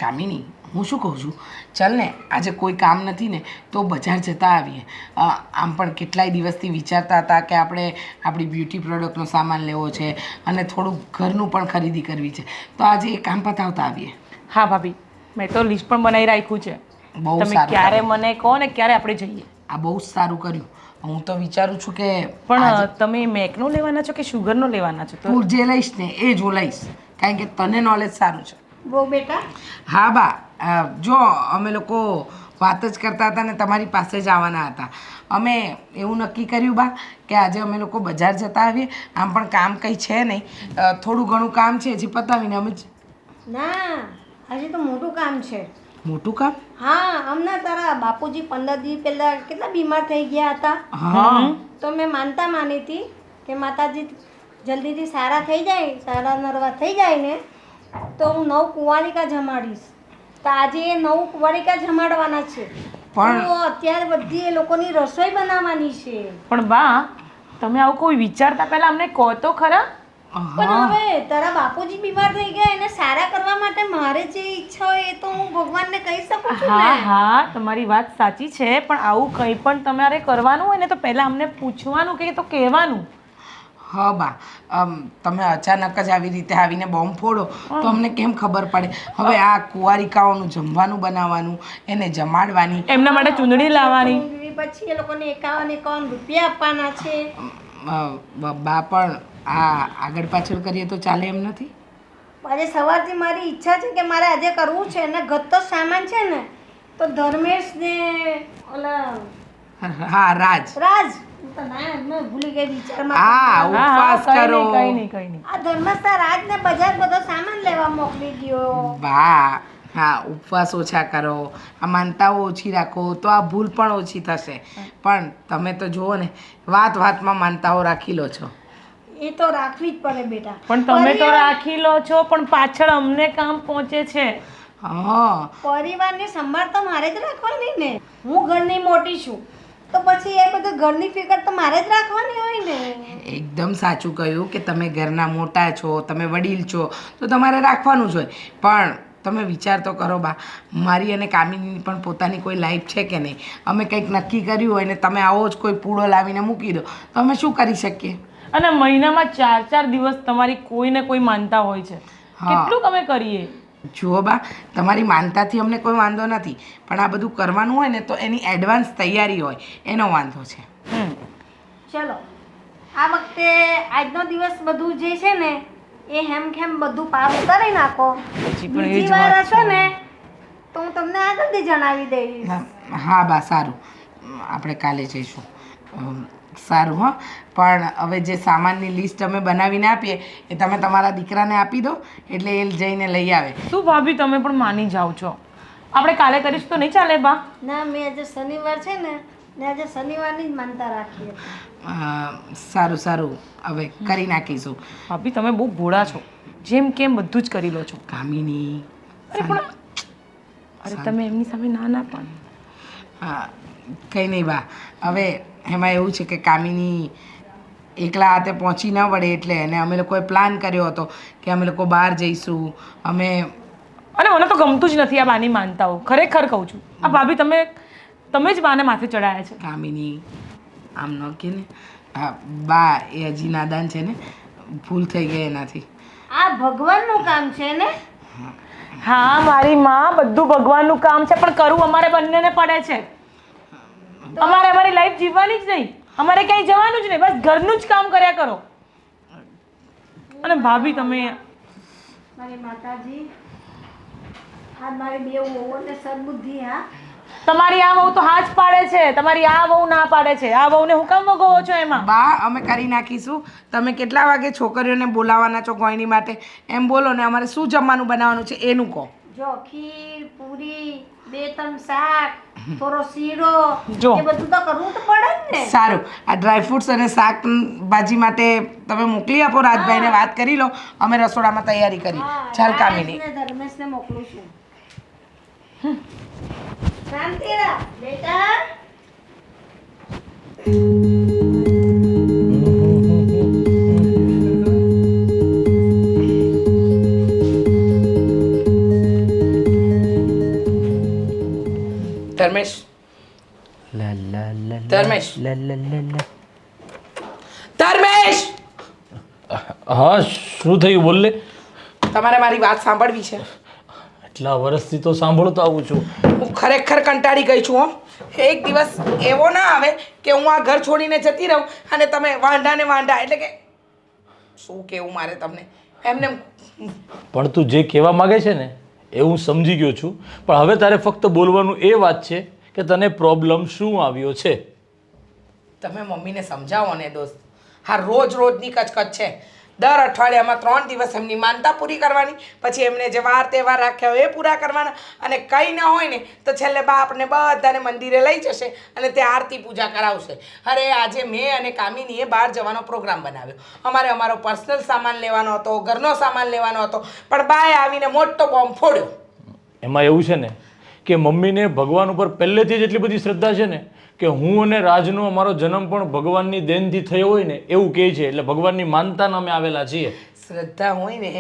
કામિની, હું શું કહું છું, ચાલ ને આજે કોઈ કામ નથી ને તો બજાર જતા આવીએ. આમ પણ કેટલાય દિવસથી વિચારતા હતા કે આપણે આપણી બ્યુટી પ્રોડક્ટનો સામાન લેવો છે અને થોડું ઘરનું પણ ખરીદી કરવી છે, તો આજે એ કામ પતાવતા આવીએ. હા ભાભી, મેં તો લિસ્ટ પણ બનાવી રાખ્યું છે. બહુ તમે સારું ક્યારે કર્યું. મને કહો ને ક્યારે આપણે જઈએ. આ બહુ જ સારું કર્યું. હું તો વિચારું છું કે પણ તમે મેકનો લેવાના છો કે શુગરનો લેવાના છો? તો તું જે લઈશ ને એ જ હું લઈશ, કારણ કે તને નોલેજ સારું છે. બહુ બેટા. હા બા, જો અમે લોકો વાત જ કરતા હતા ને તમારી પાસે જ આવવાના હતા. અમે એવું નક્કી કર્યું બા કે આજે અમે લોકો બજાર જતા આવીએ. આમ પણ કામ કંઈ છે નહીં, થોડું ઘણું કામ છે જે પતાવીને અમે ના, આજે તો મોટું કામ છે. મોટું કામ. હા, હમણાં તારા બાપુજી 15 દિવસ પહેલા કેટલા બીમાર થઈ ગયા હતા. હા તો મેં માનતા માની હતી કે માતાજી જલ્દીથી સારા થઈ જાય, સારા નરવા થઈ જાય ને તો હું 9 કુંવારિકા જમાડીશ. તો આજે એ 9 કુંવારિકા જમાડવાના છે. પણ તો અત્યારે બધી એ લોકોની રસોઈ બનાવવાની છે. પણ બા, તમે આવું કોઈ વિચારતા પહેલા અમને કહો તો ખરા. પણ હવે તારા બાપુજી બીમાર થઈ ગયા, એને સારા કરવા માટે મારે જે ઈચ્છા હોય એ તો હું ભગવાનને કહી શકું છું હા ને. હા, તમારી વાત સાચી છે, પણ આવું કંઈ પણ તમારે કરવાનું હોય ને તો પહેલા અમને પૂછવાનું કે તો કહેવાનું. હા બા, તમે અચાનક જ આવી રીતે આવીને બોમ્બ ફોડો તો અમને કેમ ખબર પડે? હવે આ કુંવારિકાઓનું જમવાનું બનાવવાનું, એને જમાડવાની, એમના માટે ચૂંદડી લાવવાની. પછી એ લોકોને 51 રૂપિયા આપવાના છે. બા પણ આ આગળ પાછળ કરીએ તો ચાલે એમ નથી. આજે સવારથી મારી ઈચ્છા છે કે મારે આજે કરવું છે ને ઘટતો સામાન છે ને તો ધર્મેશ ને ઓલા હા રાજ, રાજ તો ના મેં ભૂલી ગઈ વિચારમાં. હા ઉપવાસ કરો. કઈ નહીં. આ ધર્મેશ તા રાજ ને બજાર બધો સામાન લેવા મોકલી ગયો. બા હા, ઉપવાસ ઓછા કરો, આ માનતાઓ ઓછી રાખો તો આ ભૂલ પણ ઓછી થશે. પણ તમે તો જુઓ ને, વાત વાતમાં માનતાઓ રાખી લો છો. એ તો રાખવી જ પડે બેટા. પણ તમે તો રાખી લો છો, પણ પાછળ અમને કામ પહોંચે છે. હા, પરિવારની સંભાળ તો મારે જ રાખવાની ને. હું ઘરની મોટી છું તો પછી એ બધું ઘરની ફિકર તો મારે જ રાખવાની હોય ને. એકદમ સાચું કહ્યું કે તમે ઘરના મોટા છો, તમે વડીલ છો તો તમારે રાખવાનું જ હોય. પણ તમે વિચાર તો કરો બા, મારી અને કામિનીની પણ પોતાની કોઈ લાઈફ છે કે નહીં? અમે કંઈક નક્કી કર્યું હોય ને તમે આવો જ કોઈ પૂળો લાવીને મૂકી દો તો અમે શું કરી શકીએ? અને મહિનામાં 4 દિવસ તમારી કોઈ ને કોઈ માનતા હોય છે. હા. કેટલું અમે કરીએ. જુઓ બા, તમારી માનતાથી અમને કોઈ વાંધો નથી, પણ આ બધું કરવાનું હોય ને તો એની એડવાન્સ તૈયારી હોય, એનો વાંધો છે. ચલો આ વખતે આજનો દિવસ બધું જે છે ને એ હેમખેમ બધું પાર ઉતારી નાખો. પછી પણ એ બીજી જ વાર વાત હશે ને તો હું તમને આગળથી જણાવી દઈશ. હા બા, સારું, આપણે કાલે જઈશું. સારું. હા, પણ હવે જે સામાનની લિસ્ટ અમે બનાવીને આપીએ એ તમે તમારા દીકરાને આપી દો એટલે એ જઈને લઈ આવે. શું ભાભી, તમે પણ માની જાઓ છો? આપણે કાલે કરીશું તો નહીં ચાલે બા? ના, મેં આજે શનિવાર છે ને આજે શનિવારની જ માનતા રાખી હતી. સારું, હવે કરી નાખીશું. ભાભી, તમે બહુ ભોળા છો, જેમ કેમ બધું જ કરી લો છો. કામિની, અરે તમે એમની સામે ના પણ. હા, કંઈ નહીં બા. હવે એમાં એવું છે કે કામિની એકલા હાથે પહોંચી ન વળે એટલે, અને અમે લોકોએ પ્લાન કર્યો હતો કે અમે લોકો બહાર જઈશું. અને મને તો ગમતું જ નથી આ બાની માનતાઓ. ખરેખર કહું છું, આ ભાભી તમે જ બાને માથે ચડાયા છે. કામિની, આમ ન કે ને. હા બા, એ હજી નાદાન છે ને, ભૂલ થઈ ગઈ એનાથી. આ ભગવાનનું કામ છે ને. હા મારી માં, બધું ભગવાનનું કામ છે, પણ કરવું અમારે બંનેને પડે છે. અમારે અમારી લાઈફ જીવવાની જ નહીં, અમારે ક્યાંય જવાનું જ નહીં, બસ ઘરનું જ કામ કર્યા કરો. અને ભાભી તમે મારી માતાજી, આ મારી બે વહુઓને સદબુદ્ધિ. હા, તમારી આ વહુ તો હા જ પાડે છે, તમારી આ વહુ ના પાડે છે. આ વહુને હું કામ વગોવો છો એમાં? બા, અમે કરી નાખીશું. તમે કેટલા વાગે છોકરીઓને બોલાવવાના છો ગોયણી માટે એમ બોલો ને. અમારે શું જમવાનું બનાવવાનું છે એનું કહો. જો ખીર, પૂરી, 2-3 શાક, થોડો શીરો, જો. એ બધું તો કરવું તો પડે જ ને. સારું, આ ડ્રાયફ્રૂટ્સ અને શાકભાજી માટે તમે મોકલી આપો રાજભાઈને, વાત કરી લો. અમે રસોડામાં તૈયારી કરી. ચાલ કામિની. રાજને ધર્મેશને મોકલું છું. શાંતિ રાખ બેટા. ધર્મેશ ધર્મેશ ધર્મેશ હા શું થયું બોલ લે. તમારે મારી વાત સાંભળવી છે. એટલા વર્ષથી તો સાંભળતો આવું છું. હું ખરેખર કંટાળી ગઈ છું હો. એક દિવસ એવો ના આવે કે હું આ ઘર છોડીને જતી રહું અને તમે વાંઢા ને વાંઢા એટલે કે શું કેવું મારે તમને એમને પણ તું જે કહેવા માંગે છે ને એ હું સમજી ગયો છું, પણ હવે તારે ફક્ત બોલવાનું એ વાત છે કે તને પ્રોબ્લેમ શું આવ્યો છે. તમે મમ્મીને સમજાવો ને દોસ્ત. હા રોજ રોજની કચકચ છે. દર અઠવાડિયામાં 3 દિવસ એમની માનતા પૂરી કરવાની, પછી એમને જે વાર તહેવાર રાખ્યા હોય એ પૂરા કરવાના, અને કંઈ ન હોય ને તો છેલ્લે બાપને બધાને મંદિરે લઈ જશે અને ત્યાં આરતી પૂજા કરાવશે. અરે આજે મેં અને કામિનીએ બહાર જવાનો પ્રોગ્રામ બનાવ્યો. અમારે અમારો પર્સનલ સામાન લેવાનો હતો, ઘરનો સામાન લેવાનો હતો, પણ બાએ આવીને મોટો બોમ્બ ફોડ્યો. એમાં એવું છે ને કે મમ્મીને ભગવાન ઉપર પહેલેથી જ એટલી બધી શ્રદ્ધા છે ને કે હું અને રાજનો અમારો જન્મ પણ ભગવાનની દેનથી થયો હોય ને એવું કહે છે. એટલે ભગવાનની માનતાને અમે આવેલા છીએ. શ્રદ્ધા હોય ને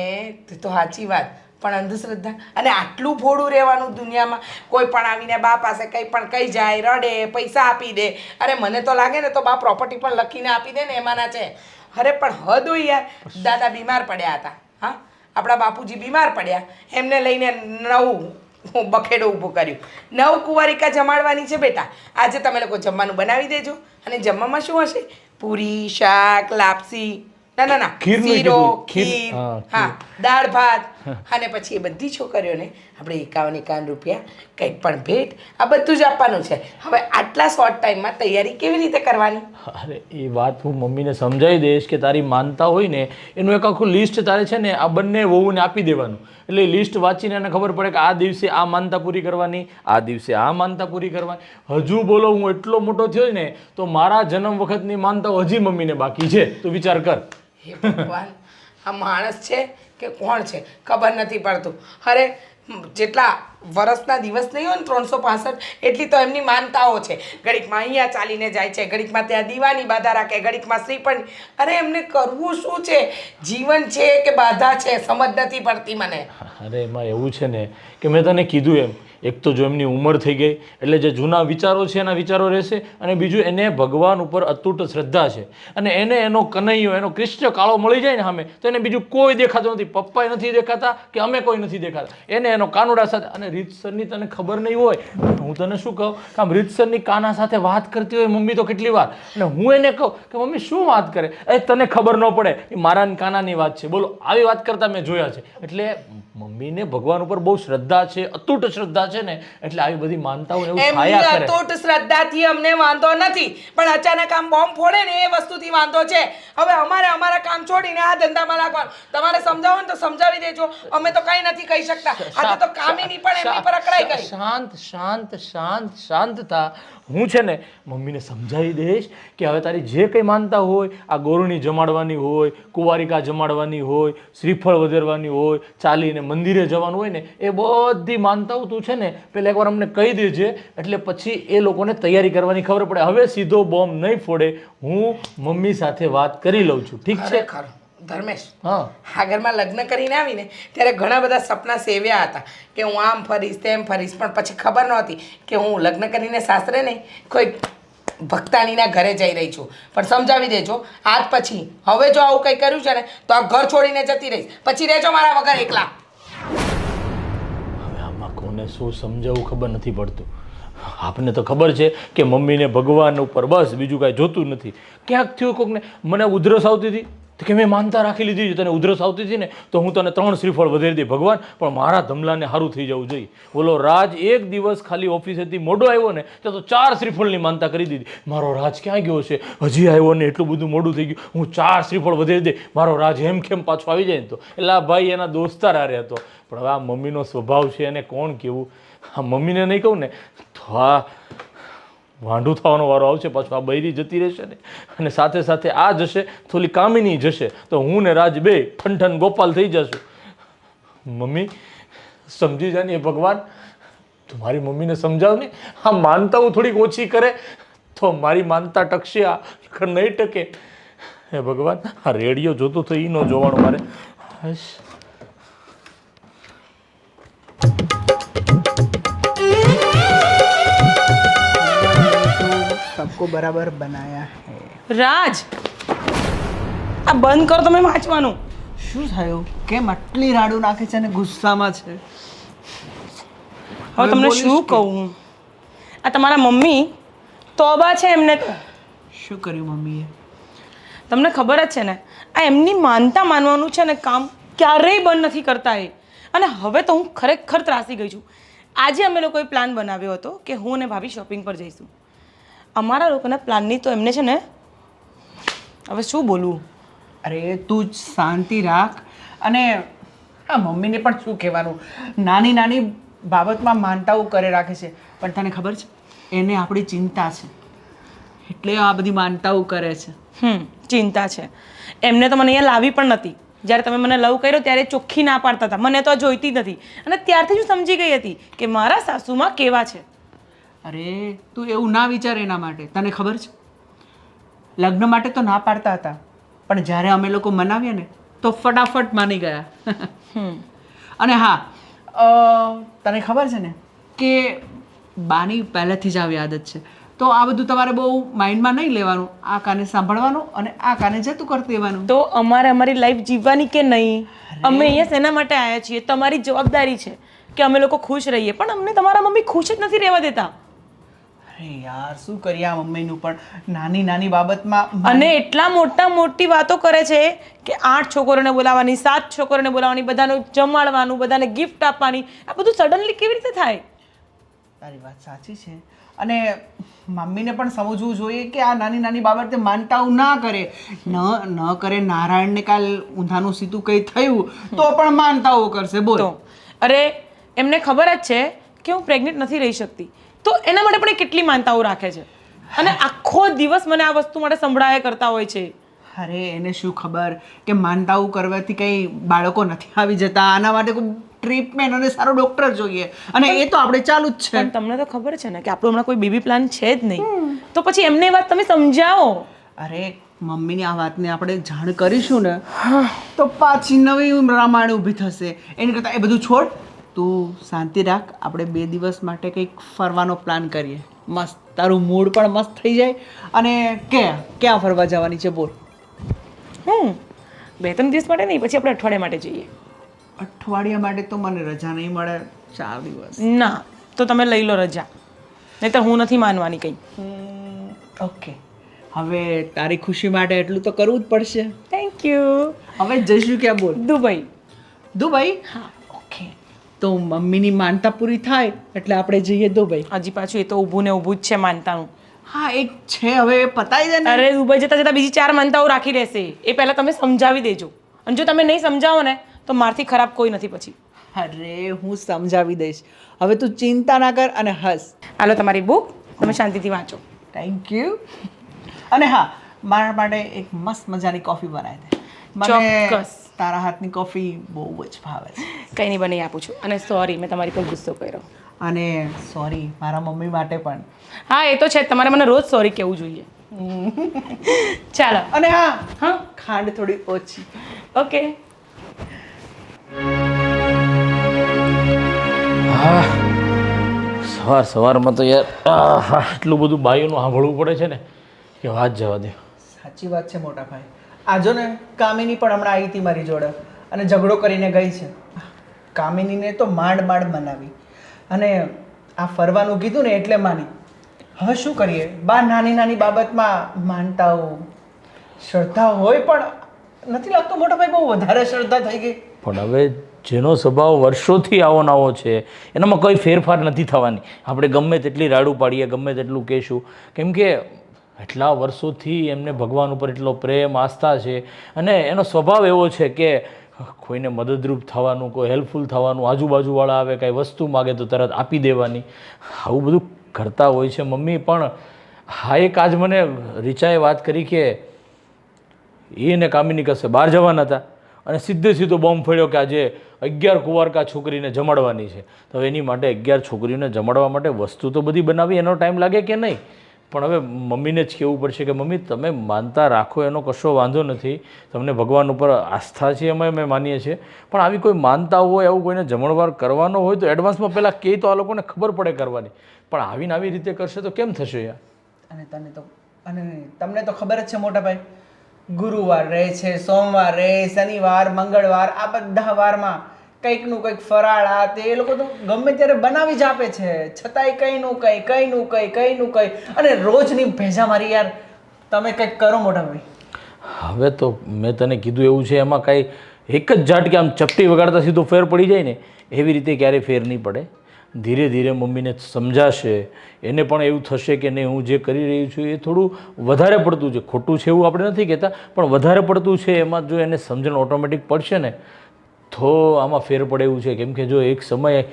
તે તો સાચી વાત, પણ અંધશ્રદ્ધા અને આટલું ભોળું રહેવાનું દુનિયામાં. કોઈ પણ આવીને બા પાસે કંઈ પણ કહી જાય, રડે, પૈસા આપી દે. અરે મને તો લાગે ને તો બા પ્રોપર્ટી પણ લખીને આપી દે ને એમાંના છે. અરે પણ હદ હોય યાર. દાદા બીમાર પડ્યા હતા. હા આપણા બાપુજી બીમાર પડ્યા, એમને લઈને નવું બખેડો ઊભો કર્યું. 9 કુંવારિકા જમાડવાની છે બેટા. આજે તમે લોકો જમવાનું બનાવી દેજો. અને જમવામાં શું હશે? પૂરી, શાક, લાપસી, ના ખીરનું શીરો, કીધું. ખીર, હા, હા દાળ ભાત. અને પછી એ બધી છોકરીઓને આપણે 51 રૂપિયા કંઈક પણ ભેટ આ બધું જ આપવાનું છે. હવે આટલા શોર્ટ ટાઈમમાં તૈયારી કેવી રીતે કરવાની? અરે એ વાત હું મમ્મીને સમજાવી દઈશ કે તારી માનતા હોય ને એનું એક આખું લિસ્ટ તારે છે ને આ બંને વહુને આપી દેવાનું. એટલે એ લિસ્ટ વાંચીને એને ખબર પડે કે આ દિવસે આ માનતા પૂરી કરવાની, આ દિવસે આ માનતા પૂરી કરવાની. હજુ બોલો હું એટલો મોટો થયો ને તો મારા જન્મ વખતની માનતાઓ હજી મમ્મીને બાકી છે. તું વિચાર કર. હે ભગવાન, આ માણસ છે કે કોણ છે ખબર નથી પડતું. અરે જેટલા વર્ષના દિવસ નહીં હોય ને 365 એટલી તો એમની માનતાઓ છે. ઘડીકમાં અહીંયા ચાલીને જાય છે, ઘડીકમાં ત્યાં દીવાની બાધા રાખે, ઘડીકમાં શ્રીફળ. અરે એમને કરવું શું છે? જીવન છે કે બાધા છે સમજ નથી પડતી મને. અરે એમાં એવું છે ને કે મેં તને કીધું એમ, એક તો જો એમની ઉંમર થઈ ગઈ એટલે જે જૂના વિચારો છે એના વિચારો રહેશે, અને બીજું એને ભગવાન ઉપર અતૂટ શ્રદ્ધા છે, અને એને એનો કનૈયો એનો કૃષ્ણ કાળો મળી જાય ને સામે તો એને બીજું કોઈ દેખાતું નથી. પપ્પાએ નથી દેખાતા કે અમે કોઈ નથી દેખાતા. એને એનો કાનુડા સાથે. અને રીતસરની તને ખબર નહીં હોય, હું તને શું કહું કે આમ રીતસરની કાના સાથે વાત કરતી હોય મમ્મી તો કેટલી વાર, અને હું એને કહું કે મમ્મી શું વાત કરે, એ તને ખબર ન પડે એ મારા કાનાની વાત છે. બોલો આવી વાત કરતા મેં જોયા છે. એટલે મમ્મીને ભગવાન ઉપર બહુ શ્રદ્ધા છે, અતૂટ શ્રદ્ધા છે ને, એટલે આવી બધી માનતાઓ એવું એમની થયા કરે. અતૂટ શ્રદ્ધાથી અમને વાંધો નથી, પણ અચાનક આમ બોમ્બ ફોડે ને એ વસ્તુથી વાંધો છે. હવે અમારે અમારા કામ છોડીને આ ધંધામાં લાગવાનું. તમારે સમજાવો ને તો સમજાવી દેજો. અમે તો કંઈ નથી કહી શકતા. આજે તો કામિની પણ એમની પર અકળાઈ ગઈ. શાંત શાંત શાંત શાંત થા. હું છે ને મમ્મીને સમજાવી દઈશ કે હવે તારી જે કંઈ માનતા હોય, આ ગોરણી જમાડવાની હોય, કુંવારિકા જમાડવાની હોય, શ્રીફળ વધેરવાની હોય, ચાલીને મંદિરે જવાનું હોય ને, એ બધી માનતાઓ તું છે ને પહેલાં એકવાર અમને કહી દેજે, એટલે પછી એ લોકોને તૈયારી કરવાની ખબર પડે. હવે સીધો બોમ્બ નહીં ફોડે. હું મમ્મી સાથે વાત કરી લઉં છું, ઠીક છે? ખરેખર ધર્મેશ, હા આ ઘરમાં લગ્ન કરીને આવીને ત્યારે ઘણા બધા સપના સેવ્યા હતા કે હું આમ ફરીશ તેમ ફરીશ, પણ પછી ખબર નહોતી કે હું લગ્ન કરીને સાસરે નહીં કોઈ ભક્તાણીના ઘરે જઈ રહી છું. પણ સમજાવી દેજો આજ પછી હવે જો આવું કંઈ કર્યું છે ને તો આ ઘર છોડીને જતી રહીશ. પછી રહેજો મારા વગર એકલા. હવે આમાં કોને શું સમજાવવું ખબર નથી પડતું. આપને તો ખબર છે કે મમ્મીને ભગવાન ઉપર બસ બીજું કાંઈ જોતું નથી. ક્યાંક થયું કોકને મને ઉધરસ આવતી હતી તો કે મેં માનતા રાખી લીધી છે, તને ઉધરસ આવતી હતી ને તો હું તને 3 શ્રીફળ વધેરી દઈ ભગવાન, પણ મારા ધમલાને સારું થઈ જવું જોઈએ. બોલો રાજ એક દિવસ ખાલી ઓફિસેથી મોડો આવ્યો ને તો 4 શ્રીફળની માનતા કરી દીધી. મારો રાજ ક્યાં ગયો છે? હજી આવ્યો ને એટલું બધું મોડું થઈ ગયું, હું 4 શ્રીફળ વધેરી દઈ, મારો રાજ એમ કેમ પાછો આવી જાય ને તો. એટલે આ ભાઈ એના દોસ્તાર હારે હતો. પણ હવે આ મમ્મીનો સ્વભાવ છે એને કોણ કહેવું. આ મમ્મીને નહીં કહું ને તો આ વાંઢું થવાનો વારો આવશે. પાછું આ બૈરી જતી રહેશે ને, અને સાથે સાથે આ જશે થોડી કામિની જશે તો હું ને રાજ બે ઠન ગોપાલ થઈ જશું. મમ્મી સમજી જા ને ભગવાન, તું મારી મમ્મીને સમજાવ ને, આ માનતાઓ થોડીક ઓછી કરે તો મારી માનતા ટકશે, આ નહીં ટકે. હે ભગવાન, આ રેડિયો જોતું તો એ ન જોવાનું મારે. હશ हमको बराबर बनाया है। રાજ આ બંધ કર તમે વાંચવાનું. શું થયું? કેમ આટલી રાડું નાખે છે અને ગુસ્સામાં છે? હવે તમને બોલીશ શું કે? કહું? આ તમારા મમ્મી તોબા છે એમને તો. શું કર્યું મમ્મીએ? તમને ખબર જ છે ને, આ એમની માનતા માનવાનું છે ને કામ ક્યારેય બંધ નથી કરતા એ. અને હવે તો હું ખરેખર ત્રાસી ગઈ છું. આજે અમે લોકોએ પ્લાન બનાવ્યો હતો કે હું અને ભાભી શોપિંગ પર જઈશું. અમારા લોકોના પ્લાનની તો એમને છે ને, હવે શું બોલવું. અરે તું જ શાંતિ રાખ. અને આ મમ્મીને પણ શું કહેવાનું, નાની નાની બાબતમાં માનતાઓ કરે રાખે છે. પણ તને ખબર છે, એને આપણી ચિંતા છે એટલે આ બધી માનતાઓ કરે છે. ચિંતા છે એમને. તો મને અહીંયા લાવી પણ નથી. જ્યારે તમે મને લવ કર્યો ત્યારે ચોખ્ખી ના પાડતા હતા, મને તો આ જોઈતી જ નથી. અને ત્યારથી જ હું સમજી ગઈ હતી કે મારા સાસુમાં કેવા છે. અરે તું એવું ના વિચાર એના માટે. તને ખબર છે, લગ્ન માટે તો ના પાડતા હતા, પણ જ્યારે અમે લોકો મનાવ્યા ને તો ફટાફટ માની ગયા. અને હા, તને ખબર છે ને કે બાની પહેલેથી જ આવી આદત છે. તો આ બધું તમારે બહુ માઇન્ડમાં નહીં લેવાનું. આ કાને સાંભળવાનું અને આ કાને જતું કરી દેવાનું. તો અમારે અમારી લાઈફ જીવવાની કે નહીં? અમે અહીંયા શેના માટે આવ્યા છીએ? તમારી જવાબદારી છે કે અમે લોકો ખુશ રહીએ, પણ અમને તમારા મમ્મી ખુશ જ નથી રહેવા દેતા. અરે યાર, શું કરીએ આ મમ્મીનું પણ નાની નાની બાબતમાં. અને એટલા મોટી વાતો કરે છે કે 8 છોકરોને બોલાવવાની, 7 છોકરોને બોલાવવાની, બધાનું જમાડવાનું, બધાને ગિફ્ટ આપવાની. આ બધું સડનલી કેવી રીતે થાય? તારી વાત સાચી છે. અને મમ્મીને પણ સમજવું જોઈએ કે આ નાની નાની બાબતે માનતાઓ ના કરે. ન કરે. નારાયણને કાલ ઊંધાનું સીધું કંઈ થયું તો પણ માનતાઓ કરશે. બોલ. તો અરે એમને ખબર જ છે કે હું પ્રેગ્નેન્ટ નથી રહી શકતી, તો એના માટે પણ એ કેટલી માનતાઓ રાખે છે. અને આખો દિવસ મને આ વસ્તુ માટે સંભળાયા કરતા હોય છે. અરે એને શું ખબર કે માનતાઓ કરવાથી કંઈ બાળકો નથી આવી જતા. આના માટે કોઈ ટ્રીટમેન્ટ અને સારો ડૉક્ટર જોઈએ, અને એ તો આપણે ચાલુ જ છે. પણ તમને તો ખબર છે ને કે આપણો હમણાં કોઈ બેબી પ્લાન છે જ નહીં. તો પછી એમને એ વાત તમે સમજાવો. અરે મમ્મીની આ વાતને આપણે જાણ કરીશું ને તો પાછી નવી રામાયણ ઊભી થશે. એની કરતાં એ બધું છોડ. તું શાંતિ રાખ. આપણે 2 દિવસ માટે કંઈક ફરવાનો પ્લાન કરીએ. મસ્ત, તારું મૂડ પણ મસ્ત થઈ જાય. અને ક્યાં ફરવા જવાની છે બોલ? 2-3 દિવસ માટે નહીં, પછી આપણે અઠવાડિયા માટે જઈએ. અઠવાડિયા માટે તો મને રજા નહીં મળે. 4 દિવસ. ના, તો તમે લઈ લો રજા, નહીં તો હું નથી માનવાની કંઈ. ઓકે, હવે તારી ખુશી માટે એટલું તો કરવું જ પડશે. Thank you. હવે જઈશું ક્યાં બોલ? દુબઈ. દુબઈ? હા. ઓકે, તો મમ્મીની માનતા પૂરી થાય એટલે આપણે જઈએ દુબઈ. હજી પાછું એ તો ઊભું ને ઊભું જ છે માનતાનું. હા, એક છે, હવે પતાઈ દે ને. અરે દુબઈ જતા બીજી 4 માનતાઓ રાખી રહેશે. એ પહેલા તમે સમજાવી દેજો. અને જો તમે નહીં સમજાવો ને તો મારથી ખરાબ કોઈ નથી પછી. અરે હું સમજાવી દઈશ. હવે તું ચિંતા ના કર અને હસ. હાલો તમારી બુક તમે શાંતિથી વાંચો. Thank you. અને હા, મારા માટે એક મસ્ત મજાની કોફી બનાવી દે. મને ચોક્કસ. તારા હાથની કોફી બહુ જ ભાવે છે. કંઈ નહીં બનાવી આપું છું. અને સોરી મેં તમારી પર ગુસ્સો કર્યો. અને સોરી મારા મમ્મી માટે પણ. હા એ તો છે, તમારે મને રોજ સોરી કહેવું જોઈએ. ચાલો. અને હા, હા ખાંડ થોડી ઓછી. ઓકે. હા, સવારમાં તો યાર આટલું બધું બાઈઓનું સાંભળવું પડે છે ને કે વાત જવા દે. સાચી વાત છે મોટા ભાઈ. આ જો ને કામિની પણ હમણાં આવી હતી મારી જોડે અને ઝઘડો કરીને ગઈ છે. કામિનીને તો માંડ બનાવી અને આ ફરવાનું કીધું ને એટલે માની. હવે શું કરીએ, બા નાની નાની બાબતમાં માનતાઓ શ્રદ્ધા હોય, પણ નથી લાગતું મોટા ભાઈ બહુ વધારે શ્રદ્ધા થઈ ગઈ. પણ હવે જેનો સ્વભાવ વર્ષોથી આવો નવો છે એનામાં કોઈ ફેરફાર નથી થવાની. આપણે ગમે તેટલી રાડું પાડીએ, ગમે તેટલું કહેશું, કેમ કે એટલા વર્ષોથી એમને ભગવાન ઉપર એટલો પ્રેમ આસ્થા છે અને એનો સ્વભાવ એવો છે કે કોઈને મદદરૂપ થવાનું, કોઈ હેલ્પફુલ થવાનું, આજુબાજુવાળા આવે કાંઈ વસ્તુ માગે તો તરત આપી દેવાની, આવું બધું કરતા હોય છે મમ્મી. પણ હા, એક આજ મને રીચાએ વાત કરી કે એને કામિની કશે બહાર જવાના હતા અને સીધો બોમ્બ ફોડ્યો કે આજે 11 કુંવારકા છોકરીને જમાડવાની છે. તો એની માટે 11 છોકરીઓને જમાડવા માટે વસ્તુ તો બધી બનાવી, એનો ટાઈમ લાગે કે નહીં? પણ હવે મમ્મીને જ કહેવું પડશે કે મમ્મી તમે માનતા રાખો, એનો કશો વાંધો નથી, તમને ભગવાન ઉપર આસ્થા છે, અમે માનીએ છીએ, પણ આવી કોઈ માનતા હોય, આવું કોઈને જમણવાર કરવાનો હોય તો એડવાન્સમાં પહેલાં કહે તો આ લોકોને ખબર પડે કરવાની. પણ આવીને આવી રીતે કરશે તો કેમ થશે યાર? અને તમને તો ખબર જ છે મોટા ભાઈ, ગુરુવાર રહે છે, સોમવાર રહે, શનિવાર, મંગળવાર, આ બધા વારમાં કંઈકનું કંઈક ફરાળ આ તે એ લોકો તો ગમે ત્યારે બનાવી જ આપે છે, છતાંય કંઈનું કંઈ અને રોજની ભેજા મારી યાર. તમે કંઈક કરો મોટા ભાઈ. હવે તો મેં તને કીધું એવું છે, એમાં કાંઈ એક જ ઝાટકે આમ ચપટી વગાડતા સીધો ફેર પડી જાય ને એવી રીતે ક્યારેય ફેર નહીં પડે. ધીરે ધીરે મમ્મીને સમજાશે, એને પણ એવું થશે કે નહીં હું જે કરી રહી છું એ થોડું વધારે પડતું છે. ખોટું છે એવું આપણે નથી કહેતા, પણ વધારે પડતું છે એમાં જો એને સમજણ ઓટોમેટિક પડશે ને તો આમાં ફેર પડે એવું છે. કેમ કે જો એક સમયે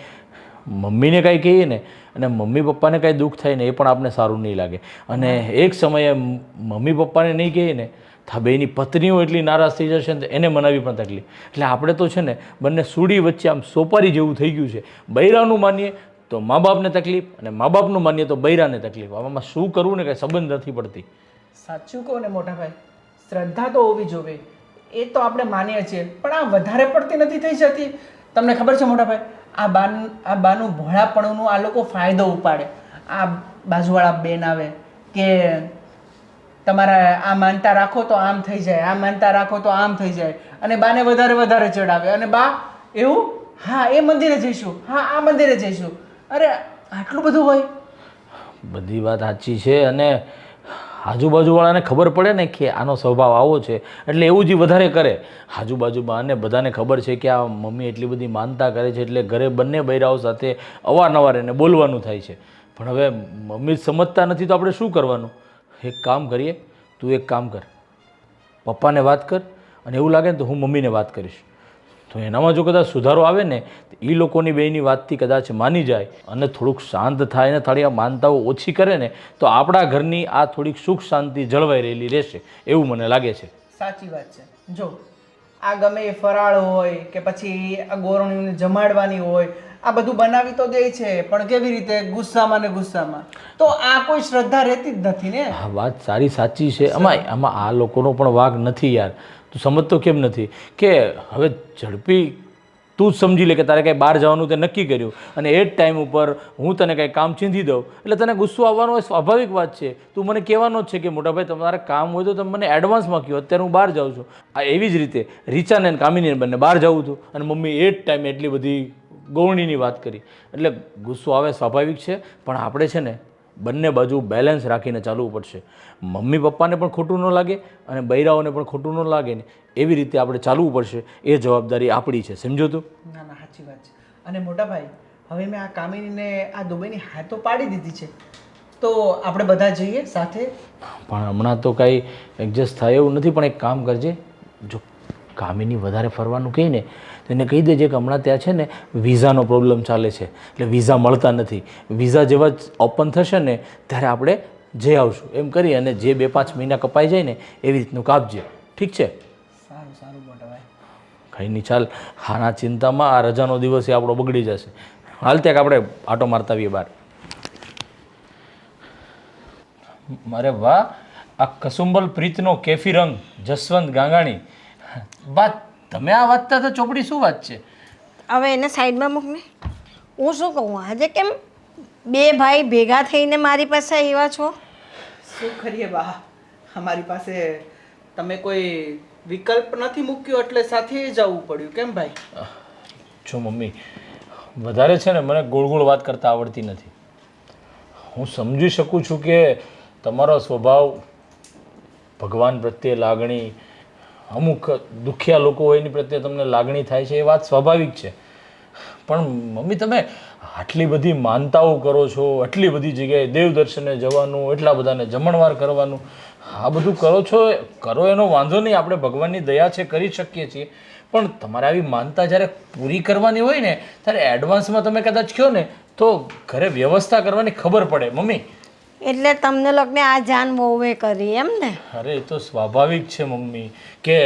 મમ્મીને કાંઈ કહીએ ને અને મમ્મી પપ્પાને કાંઈ દુઃખ થાય ને એ પણ આપણે સારું નહીં લાગે, અને એક સમયે મમ્મી પપ્પાને નહીં કહીએ ને તો બેની પત્નીઓ એટલી નારાજ થઈ જશે ને એને મનાવી પણ તકલીફ. એટલે આપણે તો છે ને બંને સૂડી વચ્ચે આમ સોપારી જેવું થઈ ગયું છે. બૈરાનું માનીએ તો મા બાપને તકલીફ અને મા બાપનું માનીએ તો બૈરાને તકલીફ. આમાં શું કરવું ને કાંઈ સંબંધ નથી પડતી. સાચું કહો ને મોટા ભાઈ, શ્રદ્ધા તો હોવી જોઈએ એ તો આપણે માનીએ છીએ, પણ આ વધારે પડતી નથી થઈ જતી? તમને ખબર છે મોટા ભાઈ, આ બાનું ભોળાપણુંનું આ લોકો ફાયદો ઉપાડે. આ બાજુવાળા બેન આવે કે તમારે આ માનતા રાખો તો આમ થઈ જાય, આ માનતા રાખો તો આમ થઈ જાય, અને બાને વધારે ચડાવે, અને બા એવું હા એ મંદિરે જઈશું, હા આ મંદિરે જઈશું. અરે આટલું બધું હોય? બધી વાત સાચી છે, અને આજુબાજુવાળાને ખબર પડે ને કે આનો સ્વભાવ આવો છે એટલે એવું જ વધારે કરે. આજુબાજુમાં અને બધાને ખબર છે કે આ મમ્મી એટલી બધી માનતા કરે છે એટલે ઘરે બંને બૈરાઓ સાથે અવારનવાર એને બોલવાનું થાય છે. પણ હવે મમ્મી સમજતા નથી તો આપણે શું કરવાનું? એક કામ કરીએ, તું એક કામ કર, પપ્પાને વાત કર, અને એવું લાગે ને તો હું મમ્મીને વાત કરીશ. તો એનામાં જો કદાચ સુધારો આવે ને તો એ લોકોની બેની વાતથી કદાચ માની જાય અને થોડુંક શાંત થાય ને થોડી આ માનતાઓ ઓછી કરે ને તો આપણા ઘરની આ થોડીક સુખ શાંતિ જળવાઈ રહેલી રહેશે એવું મને લાગે છે. સાચી વાત છે. જો આ ગમે એ ફરાળ હોય કે પછી આ ગોરણીને જમાડવાની હોય, આ બધું બનાવી તો દે છે, પણ કેવી રીતે? ગુસ્સામાં ને ગુસ્સામાં. તો આ કોઈ શ્રદ્ધા રહેતી જ નથી ને. આ વાત સારી સાચી છે. આમાં આ લોકોનો પણ વાગ નથી યાર. તું સમજતો કેમ નથી કે હવે ઝડપી તું જ સમજી લે કે તારે કાંઈ બહાર જવાનું તે નક્કી કર્યું અને એ જ ટાઈમ ઉપર હું તને કાંઈ કામ ચીંધી દઉં એટલે તને ગુસ્સો આવવાનો એ સ્વાભાવિક વાત છે. તું મને કહેવાનો જ છે કે મોટાભાઈ તમારે કામ હોય તો તમે મને એડવાન્સમાં કહો, અત્યારે હું બહાર જાઉં છું. આ એવી જ રીતે રીચાને અને કામિનીને બંને બહાર જવું હતું અને મમ્મી એ જ ટાઈમે એટલી બધી ગૌણીની વાત કરી એટલે ગુસ્સો આવે સ્વાભાવિક છે. પણ આપણે છે ને બંને બાજુ બેલેન્સ રાખીને ચાલવું પડશે. મમ્મી પપ્પાને પણ ખોટું ન લાગે અને બૈરાઓને પણ ખોટું ન લાગે ને એવી રીતે આપણે ચાલવું પડશે. એ જવાબદારી આપણી છે, સમજો તું? ના સાચી વાત છે. અને મોટા ભાઈ, હવે મેં આ કામિનીને આ દુબઈની હા તો પાડી દીધી છે, તો આપણે બધા જઈએ સાથે. પણ હમણાં તો કાંઈ એડજસ્ટ થાય એવું નથી. પણ એક કામ કરજે, જો કામિની વધારે ફરવાનું કહી ને તો એને કહી દેજે કે હમણાં ત્યાં છે ને વિઝાનો પ્રોબ્લેમ ચાલે છે એટલે વિઝા મળતા નથી. વિઝા જેવા જ ઓપન થશે ને ત્યારે આપણે જઈ આવશું એમ કરી અને જે 2-5 મહિના કપાઈ જાય ને એવી રીતનું કાપજે. ઠીક છે? સારું મોટા ભાઈ. કંઈ નહીં, ચાલ. હાના ચિંતામાં આ રજાનો દિવસ એ આપણો બગડી જશે. હાલ ત્યાં આપણે આટો મારતા આવીએ બહાર. મારે વાહ, આ કસુંબલ પ્રીતનો કેફી રંગ, જસવંત ગાંગાણી. વાત તમે આ વાંચતા તો ચોપડી શું વાત છે? હવે એને સાઈડમાં મૂક ને. હું શું કહું, આજે કેમ બે ભાઈ ભેગા થઈને મારી પાસે આવ્યા છો? શું કરીએ બા, અમારી પાસે તમે કોઈ વિકલ્પ નથી મૂક્યો એટલે સાથે જવું પડ્યું. કેમ ભાઈ? જો મમ્મી, વધારે છે ને મને ગોળ ગોળ વાત કરતા આવડતી નથી. હું સમજી શકું છું કે તમારો સ્વભાવ ભગવાન પ્રત્યે લાગણી, અમુક દુખિયા લોકો હોય એની પ્રત્યે તમને લાગણી થાય છે, એ વાત સ્વાભાવિક છે. પણ મમ્મી તમે આટલી બધી માનતાઓ કરો છો, આટલી બધી જગ્યાએ દેવ દર્શને જવાનું, એટલા બધાને જમણવાર કરવાનું, આ બધું કરો એનો વાંધો નહીં, આપણે ભગવાનની દયા છે કરી શકીએ છીએ. પણ તમારે આવી માનતા જ્યારે પૂરી કરવાની હોય ને ત્યારે એડવાન્સમાં તમે કદાચ કહો ને તો ઘરે વ્યવસ્થા કરવાની ખબર પડે મમ્મી. એટલે તમને લોકોને આ જાન વહુએ કરી એમ ને? અરે એ તો સ્વાભાવિક છે મમ્મી કે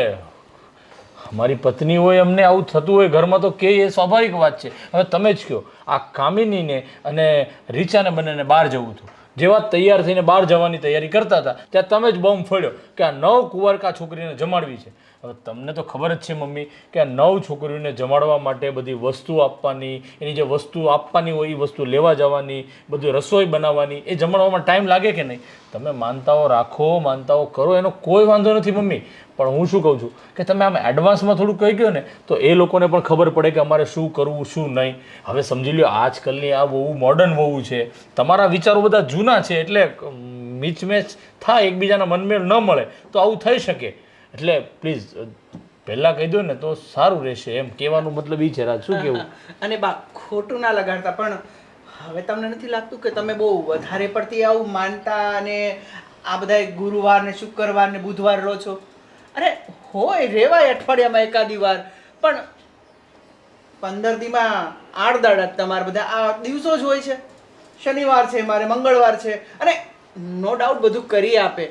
અમારી પત્ની હોય અમને આવું થતું હોય ઘરમાં તો કે એ સ્વાભાવિક વાત છે. હવે તમે જ કહો, આ કામિનીને અને રીચાને બંનેને બહાર જવું હતું, જેવા તૈયાર થઈને બહાર જવાની તૈયારી કરતા હતા ત્યાં તમે જ બોમ્બ ફોડ્યો કે આ 9 કુંવારકા છોકરીને જમાડવી છે. હવે તમને તો ખબર જ છે મમ્મી કે આ 9 છોકરીઓને જમાડવા માટે બધી વસ્તુ આપવાની, એની જે વસ્તુ આપવાની હોય એ વસ્તુ લેવા જવાની, બધી રસોઈ બનાવવાની, એ જમાડવામાં ટાઈમ લાગે કે નહીં? તમે માનતાઓ રાખો, માનતાઓ કરો, એનો કોઈ વાંધો નથી મમ્મી. પણ હું શું કહું છું કે તમે આમ એડવાન્સમાં થોડું કહી ગયો ને તો એ લોકોને પણ ખબર પડે કે અમારે શું કરવું શું નહીં. હવે સમજી લ્યો આજકાલની આ બહુ મોડર્ન બહુ છે, તમારા વિચારો બધા જૂના છે, એટલે મિચમેચ થાય, એકબીજાના મનમેળ ન મળે તો આવું થઈ શકે. એટલે પ્લીઝ પહેલાં કહી દો ને તો સારું રહેશે, એમ કહેવાનું મતલબ એ છે. રાજ શું કહેવું? અને બા ખોટું ના લગાડતા, પણ હવે તમને નથી લાગતું કે તમે બહુ વધારે પડતી આવું માનતા અને આ બધા ગુરુવાર ને શુક્રવાર ને બુધવાર રહો છો? અરે હોય રેવાય અઠવાડિયામાં એકાદી વાર, પણ 15 દીમાં 8 દાડા તમારે બધા આ દિવસો જ હોય છે. શનિવાર છે, મારે મંગળવાર છે, અને નો ડાઉટ બધું કરી આપે,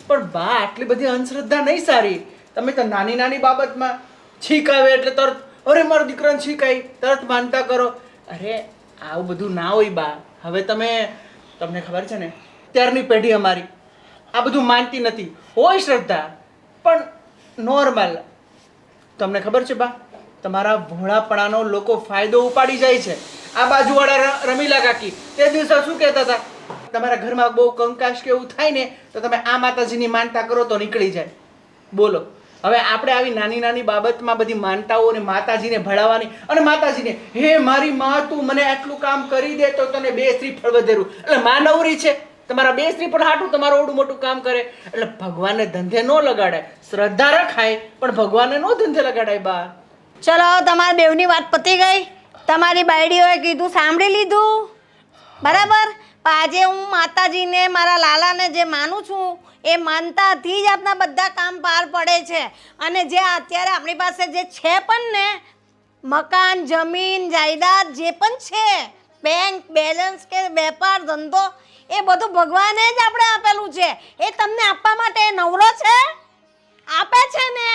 પણ બા આટલી બધી અંધશ્રદ્ધા નહીં સારી. તમે તો નાની નાની બાબતમાં છીક આવે એટલે તરત અરે મારો દીકરાને છીક આવી તરત માનતા કરો. અરે આવું બધું ના હોય બા. હવે તમને ખબર છે ને ત્યારની પેઢી અમારી આ બધું માનતી નથી. હોય શ્રદ્ધા પણ નોર્મલ. તમને ખબર છે બા, તમારા ભોળાપણાનો લોકો ફાયદો ઉપાડી જાય છે. આ બાજુવાળા રમીલા કાકી તે દિવસે શું કહેતા હતા, તમારા ઘરમાં બહુ કંકાશ કે એવું થાય ને તો તમે આ માતાજીની માનતા કરો તો નીકળી જાય. બોલો હવે આપણે આવી નાની નાની બાબતમાં બધી માનતાઓ અને માતાજીને ભળાવવાની, અને માતાજીને હે મારી માં તું મને આટલું કામ કરી દે તો તને 2 શ્રીફળ વધેરું. એટલે માં નવરી છે, તમારા 2 શ્રીફળ હાટું તમારું ઓડું મોટું કામ કરે. એટલે ભગવાનને ધંધે ન લગાડાય. શ્રદ્ધા રખાય પણ ભગવાનને નો ધંધે લગાડાય બા. ચલો તમારી બેવની વાત પતી ગઈ. તમારી બાયડીઓએ કીધું સાંભળી લીધું બરાબર. આજે હું માતાજીને મારા લાલાને જે માનું છું એ માનતાથી જ આપણા બધા કામ પાર પડે છે. અને જે અત્યારે આપણી પાસે જે છે પણ ને મકાન જમીન જાયદાદ જે પણ છે, બેંક બેલેન્સ કે વેપાર ધંધો, એ બધું ભગવાને જ આપણે આપેલું છે. એ તમને આપવા માટે નવરો છે, આપે છે ને.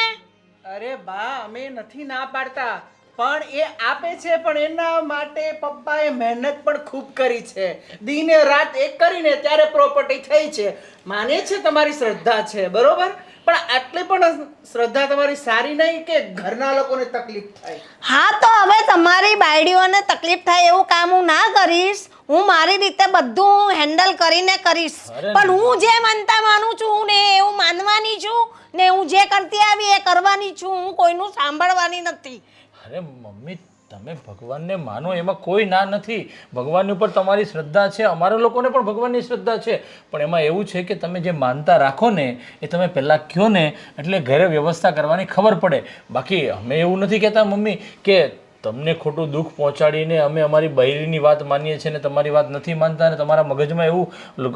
અરે બા અમે નથી ના પાડતા, પણ એ આપે છે, પણ એના માટે પપ્પાએ મહેનત પણ ખૂબ કરી છે. દિને રાત એક કરીને ત્યારે પ્રોપર્ટી થઈ છે. માને છે તમારી શ્રદ્ધા છે બરોબર, પણ આટલી પણ શ્રદ્ધા તમારી સારી નહીં કે ઘરના લોકોને તકલીફ થાય. હા તો હવે તમારી બાયડીઓને તકલીફ થાય એવું કામ હું ના કરીશ. હું મારી રીતે બધું હેન્ડલ કરીને કરીશ. પણ હું જે માનતા માનું છું ને એવું માનવાની છું, ને હું જે કરતી આવી એ કરવાની છું. હું કોઈનું સાંભળવાની નથી. અરે મમ્મી તમે ભગવાનને માનો એમાં કોઈ ના નથી. ભગવાનની ઉપર તમારી શ્રદ્ધા છે, અમારા લોકોને પણ ભગવાનની શ્રદ્ધા છે, પણ એમાં એવું છે કે તમે જે માનતા રાખો ને એ તમે પહેલાં કહો ને એટલે ઘરે વ્યવસ્થા કરવાની ખબર પડે. બાકી અમે એવું નથી કહેતા મમ્મી કે તમને ખોટું દુઃખ પહોંચાડીને અમે અમારી બૈરીની વાત માનીએ છીએ ને તમારી વાત નથી માનતા ને તમારા મગજમાં એવું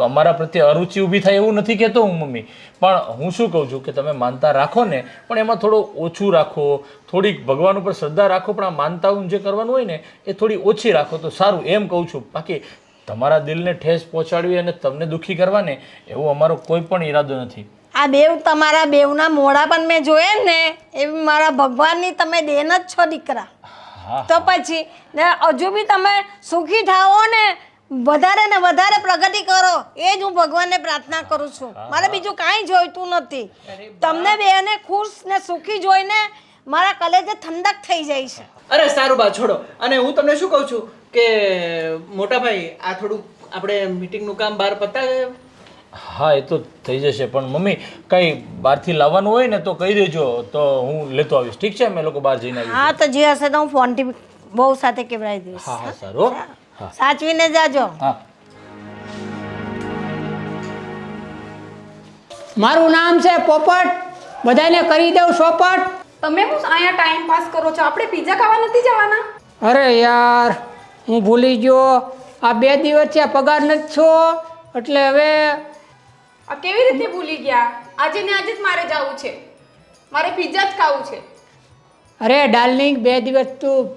અમારા પ્રત્યે અરુચિ ઊભી થાય એવું નથી કહેતો હું મમ્મી. પણ હું શું કહું છું કે તમે માનતા રાખો ને પણ એમાં થોડું ઓછું રાખો, થોડીક ભગવાન ઉપર શ્રદ્ધા રાખો, પણ આ માનતાઓ જે કરવાનું હોય ને એ થોડી ઓછી રાખો તો સારું, એમ કહું છું. બાકી તમારા દિલને ઠેસ પહોંચાડવી અને તમને દુઃખી કરવાને એવો અમારો કોઈ પણ ઈરાદો નથી. આ બેવ તમારા બેવના મોઢા પણ મેં જોયા ને એવી મારા ભગવાનની તમે દેન જ છો દીકરા. તો પછી ને હજુ બી તમે સુખી થાઓ ને વધારે ને વધારે પ્રગતિ કરો, એ જ હું ભગવાનને પ્રાર્થના કરું છું. મારે બીજું કાંઈ જોઈતું નથી. તમને બેને ખુશ ને સુખી જોઈને મારા કલેજે ઠંડક થઈ જાય છે. અરે સારું બા છોડો. અને હું તમને શું કહું છું કે મોટા ભાઈ આ થોડું આપણે મીટિંગનું કામ બહાર પતાવે. હા એ તો થઈ જશે, પણ મમ્મી કંઈ બહારથી લાવવાનું હોય ને તો કહી દેજો તો હું લેતો આવીશ. ઠીક છે? અમે લોકો બહાર જઈને આવીશું. હા તો જે હશે તો હું ફોનથી બહુ સાથે કહેવડાવી દઈશ. હા હા સારું. હા સાચવીને જાજો. હા. મારું નામ છે પોપટ, બધાને કરી દઉં સોપટ. તમે હું અહીંયા ટાઈમ પાસ કરો છો? આપણે પિઝા ખાવા નથી જવાના? અરે યાર હું ભૂલી ગયો, આ 2 દિવસ થયા પગાર નથી છો એટલે હવે. આ કેવી રીતે ભૂલી ગયા? આજે ને આજે જ મારે જવું છે, મારે પિઝા જ ખાવું છે. અરે ડાર્લિંગ 2 દિવસ તું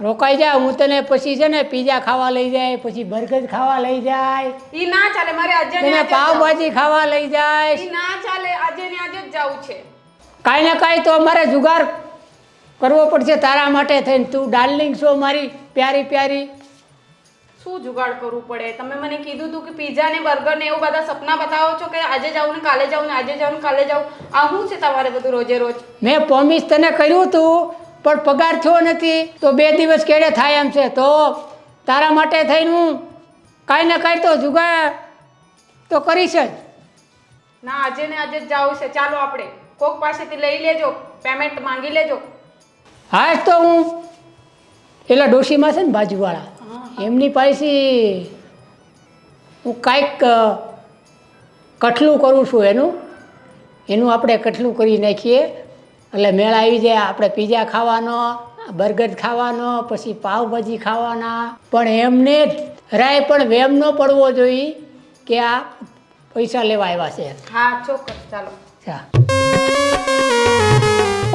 રોકાઈ જા, હું તને પછી છે ને પીઝા ખાવા લઈ જાય, પછી બર્ગર ખાવા લઈ જાય, ઈ ના ચાલે, મારે આજે ને તને આજે જ પાવભાજી ખાવા લઈ જાય. ઈ ના ચાલે, આજે ને આજે જ જવું છે. કાંઈ ને કાંઈ તો અમારે જુગાર કરવો પડશે તારા માટે થઈને. તું ડાર્લિંગ છો મારી પ્યારી પ્યારી. શું જુગાડ કરવું પડે? તમે મને કીધું હતું કે પીઝા ને બર્ગર ને એવું બધા સપના બતાવો છો કે આજે જાઉં ને કાલે જાઉં ને આજે જાઉં ને કાલે જાઉં. આ શું છે તમારે બધું રોજે રોજ? મેં પ્રોમિસ તને કર્યું હતું પણ પગાર થયો નથી તો 2 દિવસ કેડે થાય એમ છે. તો તારા માટે થઈને હું કાંઈ ને કાંઈ તો જુગાડ તો કરીશ જ. ના, આજે ને આજે જ જાવું છે. ચાલો આપણે કોક પાસેથી લઈ લેજો, પેમેન્ટ માંગી લેજો. હા તો હું પેલા ડોશીમાં છે ને બાજુવાળા એમની પાસે હું કાંઈક કઠલું કરું છું એનું આપણે કઠલું કરી નાખીએ એટલે મેળ આવી જાય. આપણે પીઝા ખાવાનો, બર્ગર ખાવાનો, પછી પાવભાજી ખાવાના. પણ એમને રાય પણ વેમ ન પડવો જોઈએ કે આ પૈસા લેવા આવ્યા છે. હા, ચોક્કસ. ચાલો.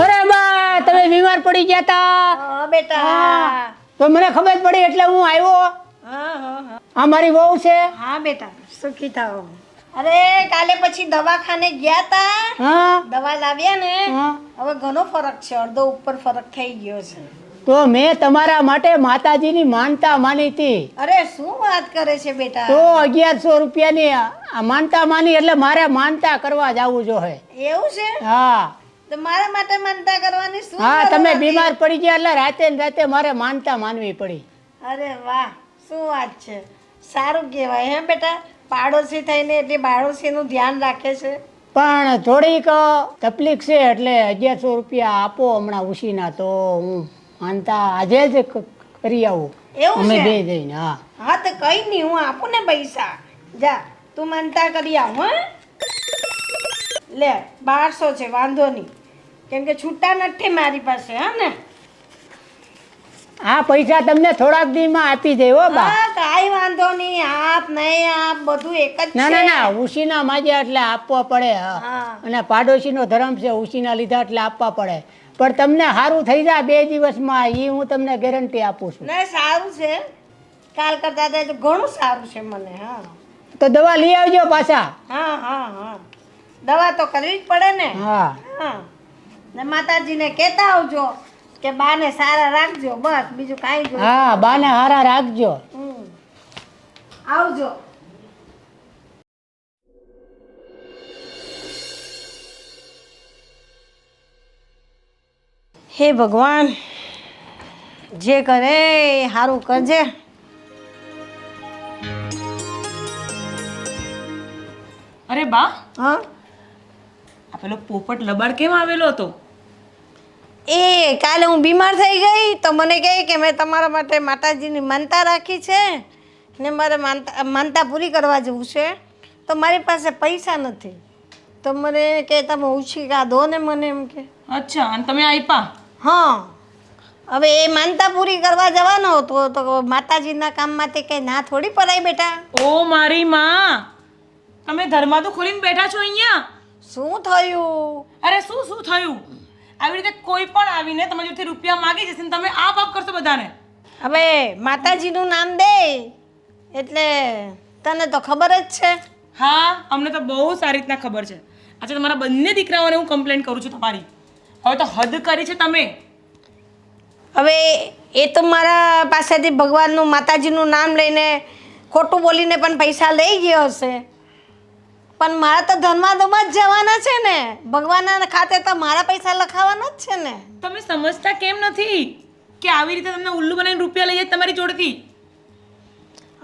અરે બા તમે બીમાર પડી ગયા તા. હા બેટા. તો મને ખબર પડી એટલે હું આવ્યો. હા હા હા. આ મારી વહુ છે. હા બેટા, સુખી થાઓ. અરે કાલે પછી દવાખાને ગયા તા, હા દવા લાવ્યા ને, હા. હવે ઘણો ફરક છે, અડધો ઉપર ફરક થઈ ગયો છે. તો મેં તમારા માટે માતાજીની માનતા માની હતી. અરે શું વાત કરે છે બેટા? તો 1100 રૂપિયાની આ માનતા માની એટલે મારે માનતા કરવા જવું જોઈએ. એવું છે? હા તો મારા માટે માનતા કરવાની શું હા જરૂર તમે હતી? બીમાર પડી ગયા એટલે રાતે ને રાતે મારે માનતા માનવી પડી. અરે વાહ, શું વાત છે. સારું કહેવાય હે બેટા, પાડોશી થઈને એટલે પાડોશીનું ધ્યાન રાખે છે. પણ થોડીક તકલીફ છે એટલે 1100 રૂપિયા આપો હમણાં ઉછીના તો હું માનતા આજે જ કરી આવું. એવું અમે છે? બે જઈને. હા હા તો કઈ નહીં, હું આપું ને પૈસા. જા તું માનતા કરી આવ. હા લે 1200 છે, વાંધો નહીં, કેમ કે છૂટા નથી મારી પાસે. હા ને? આ પૈસા તમને થોડાક દીમાં આપી દે હો બા. હા કાંઈ વાંધો નહીં, આપ નહીં આપ બધું એક જ ના છે. ના ના ઉછીના માજ્યા એટલે આપવા પડે. હા. હા. અને પાડોશીનો ધર્મ છે, ઉછીના લીધા એટલે આપવા પડે. પણ તમને સારું થઈ જાય 2 દિવસમાં એ હું તમને ગેરંટી આપું છું. ના સારું છે, કાલ કરતા તો ઘણું સારું છે મને. હા તો દવા લઈ આવજો પાછા. હા હા હા, દવા તો કરવી જ પડે ને. હા હા, ને માતાજીને કહેતા આવજો કે બાને સારા રાખજો, બસ બીજું કાંઈ જોઈએ. હા બાને હારા રાખજો. આવજો. હે ભગવાન, જે કરે એ સારું કરજે. અરે બા, હા આ પેલો પોપટ લબાડ કેમ આવેલો હતો? એ કાલે હું બીમાર થઈ ગઈ તો મને કહે કે મેં તમારા માટે માતાજીની માનતા રાખી છે ને મારે માનતા પૂરી કરવા જવું છે, તો મારી પાસે પૈસા નથી. તો મને કે તમે ઉછીકા દો ને મને, એમ કે. અચ્છા, અને તમે આપ્યા? હા, હવે એ માનતા પૂરી કરવા જવાનો હતો તો માતાજીના કામમાંથી કંઈ ના થોડી પડાય બેટા. ઓ મારી માં, તમે ધર્માદુ ખોલીને બેઠા છો અહીંયા? શું થયું? અરે શું થયું? આવી રીતે કોઈ પણ આવીને તમારી જોડેથી રૂપિયા માગી જશે ને તમે આ પાપ કરશો બધાને. હવે માતાજીનું નામ દે એટલે તને તો ખબર જ છે. હા, અમને તો બહુ સારી રીતના ખબર છે. આજે તમારા બંને દીકરાઓને હું કમ્પ્લેન કરું છું તમારી. હવે તો હદ કરી છે તમે. હવે એ તો મારા પાસેથી ભગવાનનું માતાજીનું નામ લઈને ખોટું બોલીને પણ પૈસા લઈ ગયો હશે, પણ મારા તો ધર્માદોમાં જ જવાના છે ને, ભગવાનના ખાતે તો મારા પૈસા લખાવાના જ છે ને. તમે સમજતા કેમ નથી કે આવી રીતે તમને ઉલ્લુ બનાવીને રૂપિયા લઈ જાય તમારી જોડેથી?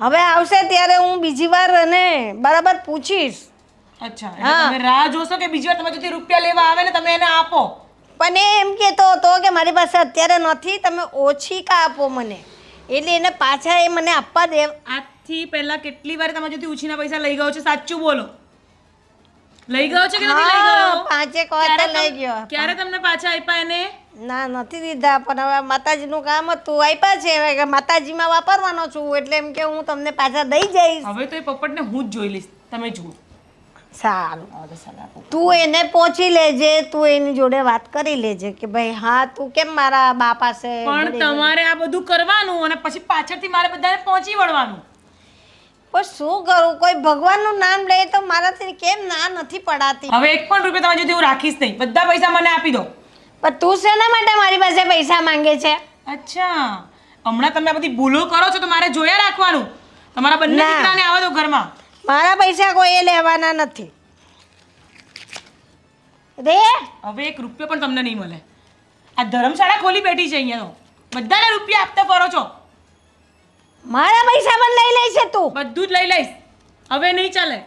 હવે આવશે ત્યારે હું બીજી વાર એને બરાબર પૂછીશ. અચ્છા, એટલે તમે રાહ જોશો કે બીજી વાર તમારી જોડેથી રૂપિયા લેવા આવે ને તમે એને આપો? પણ એ એમ કહેતો હતો કે મારી પાસે અત્યારે નથી, તમે ઓછી કા આપો મને, એટલે એને પાછા એ મને આપવા દે. આજથી પહેલા કેટલી વાર તમારી જોડેથી ઉછીના પૈસા લઈ ગયો છે? સાચું બોલો, લઈ ગયો છે કે નથી લઈ ગયો? 5 વાર તો લઈ ગયો. ક્યારે તમને પાછા આપ્યા એને? ના નથી દીધા, પણ હવે માતાજીનું કામ હતું, આપ્યા છે. હવે માતાજીમાં વાપરવાનો છું એટલે એમ કે હું તમને પાછા દઈ જઈશ. હવે તો એ પોપટને હું જ જોઈ લઈશ, તમે જુઓ. સારું, તું એને પહોંચી લેજે, તું એની જોડે વાત કરી લેજે કે ભાઈ હા તું કેમ મારા બા પાસે. પણ તમારે આ બધું કરવાનું અને પછી પાછળથી મારે બધાને પહોંચી વળવાનું. પણ શું કરું, કોઈ ભગવાનનું નામ લે તો મારાથી કેમ ના નથી પડાતી. હવે 1 પણ રૂપિયા તમારી જોડે હું રાખીશ નહીં, બધા પૈસા મને આપી દો. પણ તું શેના માટે મારી પાસે પૈસા માંગે છે? અચ્છા, હમણાં તમે આ બધી ભૂલો કરો છો તો મારે જોયા રાખવાનું. તમારા બંને ના. દીકરાને આવવા દો ઘરમાં. મારા પૈસા કોઈએ લેવાના નથી રે. હવે 1 રૂપિયો પણ તમને નહીં મળે. આ ધર્મશાળા ખોલી બેઠી છે અહીંયા તો બધાને રૂપિયા આપતા ફરો છો. મારા પૈસા પણ લઈ લે છે તું. બધું જ લઈ લઈશ. હવે નહીં ચાલે.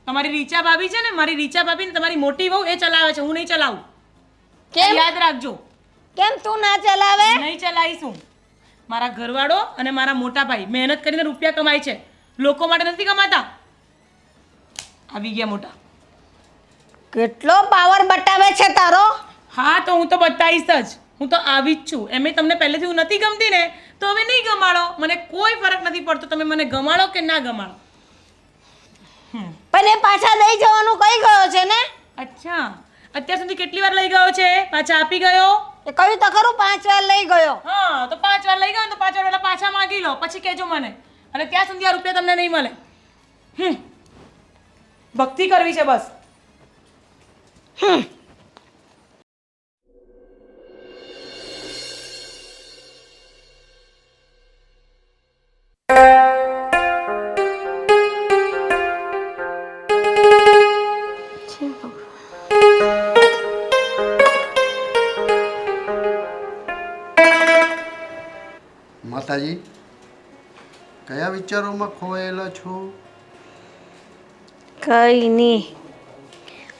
તમારી રીચા ભાભી છે ને, મારી રીચા ભાભી ને તમારી મોટી વહુ એ ચલાવે છે, હું નહીં ચલાવું. કેમ યાદ રાખજો. કેમ તું ના ચલાવે? નહીં ચલાવીશ હું. મારા ઘરવાળો અને મારા મોટા ભાઈ મહેનત કરીને રૂપિયા કમાય છે, લોકો માટે નથી કમાતા. આવી ગયા મોટા. કેટલો પાવર બતાવે છે તારો. હા તો હું તો બતાવીશ જ. હું તો આવી જ છું. એમે તમને પહેલેથી હું નથી ગમતી ને તો હવે નહીં ગમાડો. મને કોઈ ફરક નથી પડતો તમે મને ગમાડો કે ના ગમાડો. પણ એ પાછા દઈ જવાનું કઈ ગયો છે ને? અચ્છા, અત્યાર સુધી કેટલી વાર લઈ ગયો છે? પાછા આપી ગયો? એ કહ્યું તો ખરું 5 વાર લઈ ગયો. હા તો 5 વાર લઈ ગયો ને તો 5 વાર પહેલા પાછા માંગી લો, પછી કહેજો મને. અને ત્યાં સુધી આ રૂપિયા તમને નહીં મળે. ભક્તિ કરવી છે બસ. માતાજી, કયા વિચારોમાં ખોવાયેલા છો? કઈ નહીં.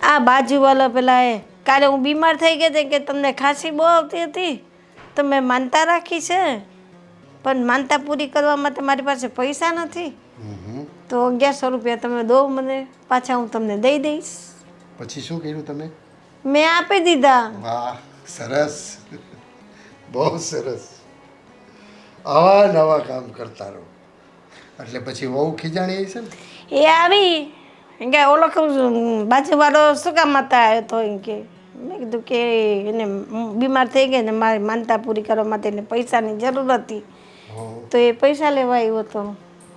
આ બાજુવાળા પેલા એ કાલે હું બીમાર થઈ ગઈ હતી કે તમને ખાંસી બહુ આવતી હતી તો મેં માનતા રાખી છે, પણ માનતા પૂરી કરવા માટે મારી પાસે પૈસા નથી. તો 1100 રૂપિયા તમે દો મને, પાછા હું તમને દઈ દઈશ. પછી શું કર્યું તમે? મેં આપી દીધા. વાહ, સરસ, બહુ સરસ. આવા નવા કામ કરતા રહો. એટલે પછી બહુ ખીજાણી આવી છે ને? એ આવી એમ કે ઓલો બાજુવાળો શું કામ માતા આવ્યો તો એમ કે. મેં કીધું કે એને બીમાર થઈ ગઈ ને મારી માનતા પૂરી કરવા માટે એને પૈસાની જરૂર હતી તો એ પૈસા લેવા આવ્યો હતો.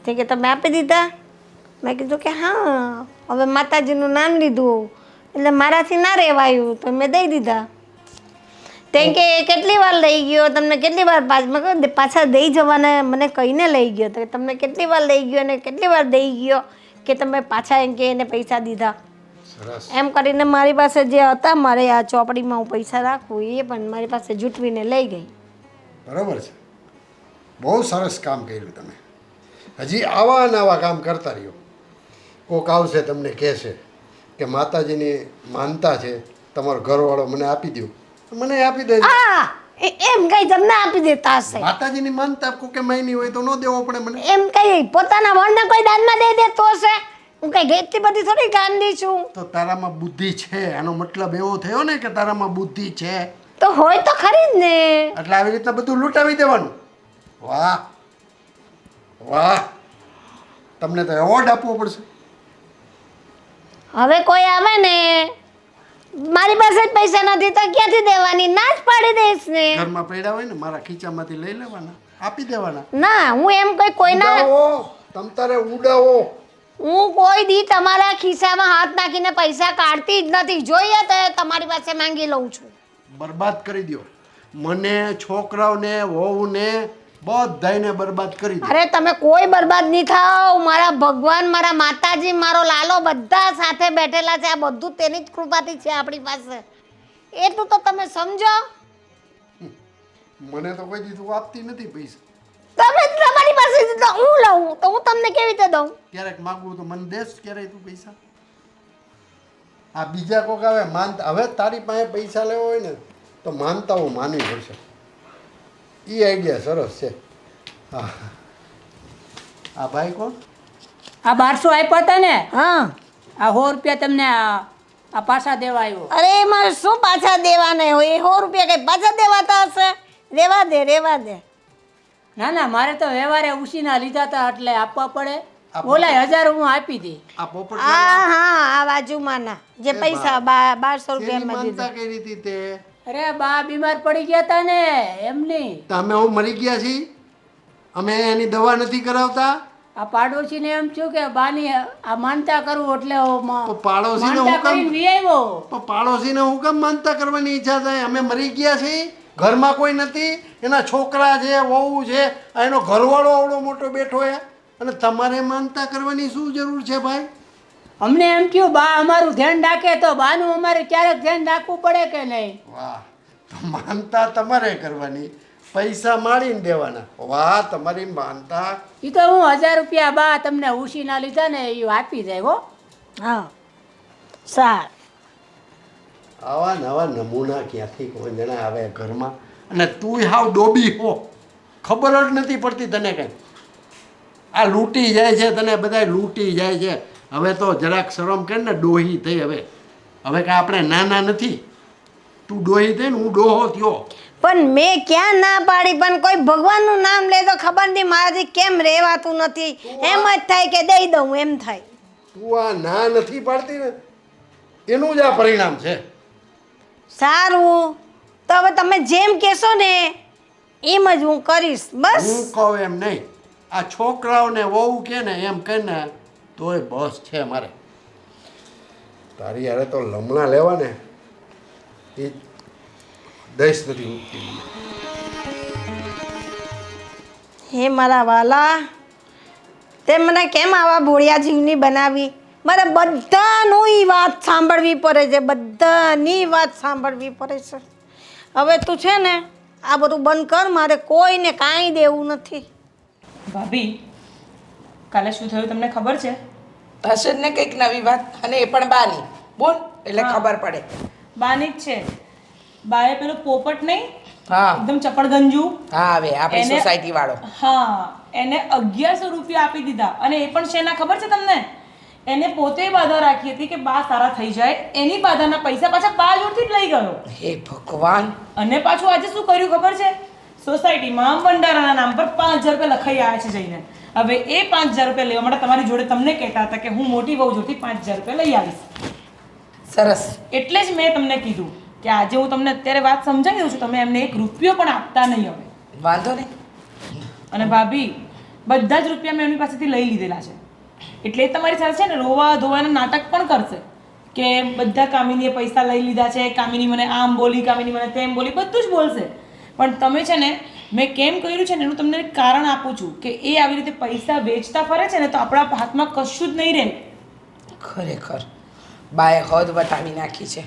તે કે તમે આપી દીધા? મેં કીધું કે હા, હવે માતાજીનું નામ લીધું એટલે મારાથી ના રહેવાયું તો મેં દઈ દીધા. તે કે કેટલી વાર લઈ ગયો તમને, કેટલી વાર પાછા દઈ જવાના મને કહીને લઈ ગયો. તો તમને કેટલી વાર લઈ ગયો અને કેટલી વાર દઈ ગયો કે તમે પાછા એમ કે એને પૈસા દીધા. સરસ. એમ કરીને મારી પાસે જે હતા મારે આ ચોપડીમાં હું પૈસા રાખું એ પણ મારી પાસે જૂટવીને લઈ ગઈ. બરાબર છે, બહુ સરસ કામ કર્યું તમે. હજી આવા નવા કામ કરતા રહ્યો. કોક આવશે તમને કહેશે કે માતાજીની માનતા છે, તમારો ઘરવાળો મને આપી દો, મને આપી દે. હા એમ કઈ તમને આપી દેતા હશે. માતાજીની માનતા કોકે માયની હોય તો ન દેવો પડે મને. એમ કઈ પોતાના વણને કોઈ દાનમાં દઈ દેતો હશે. હું કઈ એટલી બધી થોડી ગાંડી છું. તો તારામાં બુદ્ધિ છે, એનો મતલબ એવો થયો ને કે તારામાં બુદ્ધિ છે. તો હોય તો ખરી જ ને. એટલે આવી રીતના બધું લૂંટાવી દેવાનું. વાહ વાહ, તમને તો એવોર્ડ આપવો પડશે. હવે કોઈ આવે ને મારી પાસે જ પૈસા નથી તો ક્યાંથી દેવાની? ના જ પાડી દઈશ ને. ઘરમાં પડ્યા હોય ને મારા ખીચામાંથી લઈ લેવાના, આપી દેવાના. ના હું એમ કોઈ કોઈના ઉડાવો, તમ તારે ઉડાવો. હું કોઈ દી તમારા ખિસ્સામાં હાથ નાખીને પૈસા કાઢતી જ નથી. જોઈએ તો તમારી પાસે માંગી લઉં છું. બરબાદ કરી દો મને, છોકરાઓને, વહુને, બધાયને બરબાદ કરી દો. અરે તમે કોઈ બરબાદ નહીં થાવ. મારા ભગવાન, મારા માતાજી, મારો લાલો બધા સાથે બેઠેલા છે. આ બધું તેની જ કૃપાથી છે આપણી પાસે. એટલું તો તમે સમજો. મને તો કોઈ દીધું આપતી નથી પૈસા. તમે તમારી પાસે તો હું લઉં તો હું તમને કેવી રીતે દઉં? ક્યારેક માગવું તો મને દેશ ક્યારેય તું પૈસા. આ બીજા કોક આવે માનતા. હવે તારી પાસે પૈસા લેવા હોય ને તો માનતાઓ માનવી પડશે. એ આઈડિયા સરસ છે. હા, આ ભાઈ કોણ? આ 1200 આપ્યા હતા ને, હા. આ 100 રૂપિયા તમને આ પાછા દેવા આવ્યો. અરે મારે શું પાછા દેવાના હોય? એ 100 રૂપિયા કઈ પાછા દેવાતા હશે? રેવા દે, રેવા દે. ના ના, મારે તો વ્યવહારે ઉછીના લીધા હતા એટલે આપવા પડે. ઓલા 1000 હું આપી દી. આ પોપટ હા હા, આ બાજુમાંના જે પૈસા 1200 રૂપિયામાં માનતા દીધા. કરી હતી તે? અરે બા બીમાર પડી ગયા હતા ને એમની. તો અમે હું મરી ગયા છીએ? અમે એની દવા નથી કરાવતા? આ પાડોશીને એમ થયું કે બાની આ માનતા કરું એટલે તો પાડોશીને માનતા હું કામ કરીને વી આવ્યો. તો પાડોશીને હું કામ માનતા કરવાની ઈચ્છા થાય? અમે મરી ગયા છીએ, ઘરમાં કોઈ નથી, એના છોકરા છે, વહુ છે, આ એનો ઘરવાળો આવડો મોટો બેઠો છે, અને તમારે માનતા કરવાની શું જરૂર છે ભાઈ? અમને એમ થયું બા અમારું ધ્યાન રાખે તો બાનું અમારે ક્યારેક ધ્યાન રાખવું પડે કે નહીં. વાહ, તો માનતા તમારે કરવાની, પૈસા માળીને દેવાના. વાહ, તમારી માનતા. એ તો હું 1000 રૂપિયા બા તમને ઉછીના લીધા ને એ આપી જાય હો. હા સારું. આવા નવા નમૂના ક્યાંથી કોઈ જણા આવે ઘરમાં, અને તું હાવ ડોબી હો, ખબર જ નથી પડતી તને કંઈ. આ લૂંટી જાય છે, તને બધા લૂંટી જાય છે. હવે તો જરાક શરમ કર ને, ડોહી થઈ હવે. હવે કાંઈ આપણે નાના નથી. તું ડોહી થઈ ને હું ડોહો થયો. પણ મેં ક્યાં ના પાડી, પણ કોઈ ભગવાનનું નામ લે તો ખબર નહીં મારાથી કેમ રહેવાતું નથી. એમ જ થાય કે દઈ દઉં એમ થાય. તું આ ના નથી પાડતી ને, એનું જ આ પરિણામ છે. સારું, તો હવે તમે જેમ કહેશો ને એમ જ હું કરીશ. બસ હું કહું એમ નહીં, આ છોકરાઓને વહુ કે ને એમ કહીને તોય બસ છે મારે. તારી યારે તો લમણા લેવા ને એ દઈશ નથી ઉઠતી મને. હે મારા વાલા, તે મને કેમ આવા ભોળિયા જીવની બનાવી? મારે બધાની વાત સાંભળવી પડે છે, બધાની વાત સાંભળવી પડે છે. હવે તું છે ને આ બધું બંધ કર, મારે કોઈને કાંઈ દેવું નથી. ભાભી કાલે શું થયું તમને ખબર છે? હશે જ ને કંઈક નવી વાત, અને એ પણ બાની. બોલ એટલે ખબર પડે. બાની જ છે. બાએ પેલો પોપટ નહીં, હા એકદમ ચપળગંજુ, હા, હવે આપણી એને- સોસાયટી વાળો. હા, એને 1100 રૂપિયા આપી દીધા. અને એ પણ શેના ખબર છે તમને? એને પોતે બાધા રાખી હતી કે બા સારા થઈ જાય, એની બાધાના પૈસા પાછા બા જોડથી જ લઈ ગયો. હે ભગવાન. અને પાછું આજે શું કર્યું ખબર છે? સોસાયટીમાં ભંડારાના નામ પર 5000 રૂપિયા લખાઈ આવ્યા છે જઈને. હવે એ 5000 રૂપિયા લેવા માટે તમારી જોડે તમને કહેતા હતા કે હું મોટી વહુ જોડથી 5000 રૂપિયા લઈ આવીશ. સરસ. એટલે જ મેં તમને કીધું કે આજે હું તમને અત્યારે વાત સમજાવી દઉં છું, તમે એમને 1 રૂપિયો પણ આપતા નહીં હવે. વાંધો નહીં. અને ભાભી બધા જ રૂપિયા મેં એમની પાસેથી લઈ લીધેલા છે. એટલે એ તમારી સાથે છે ને રોવા ધોવાના નાટક પણ કરશે કે બધા કામિનીએ પૈસા લઈ લીધા છે, કામિની મને આમ બોલી, કામિની મને તેમ બોલી, બધું જ બોલશે. પણ તમે છે ને મેં કેમ કર્યું છે ને એનું તમને એક કારણ આપું છું કે એ આવી રીતે પૈસા વેચતા ફરે છે ને તો આપણા હાથમાં કશું જ નહીં રહે. ખરેખર બાએ હદ વટાવી નાખી છે.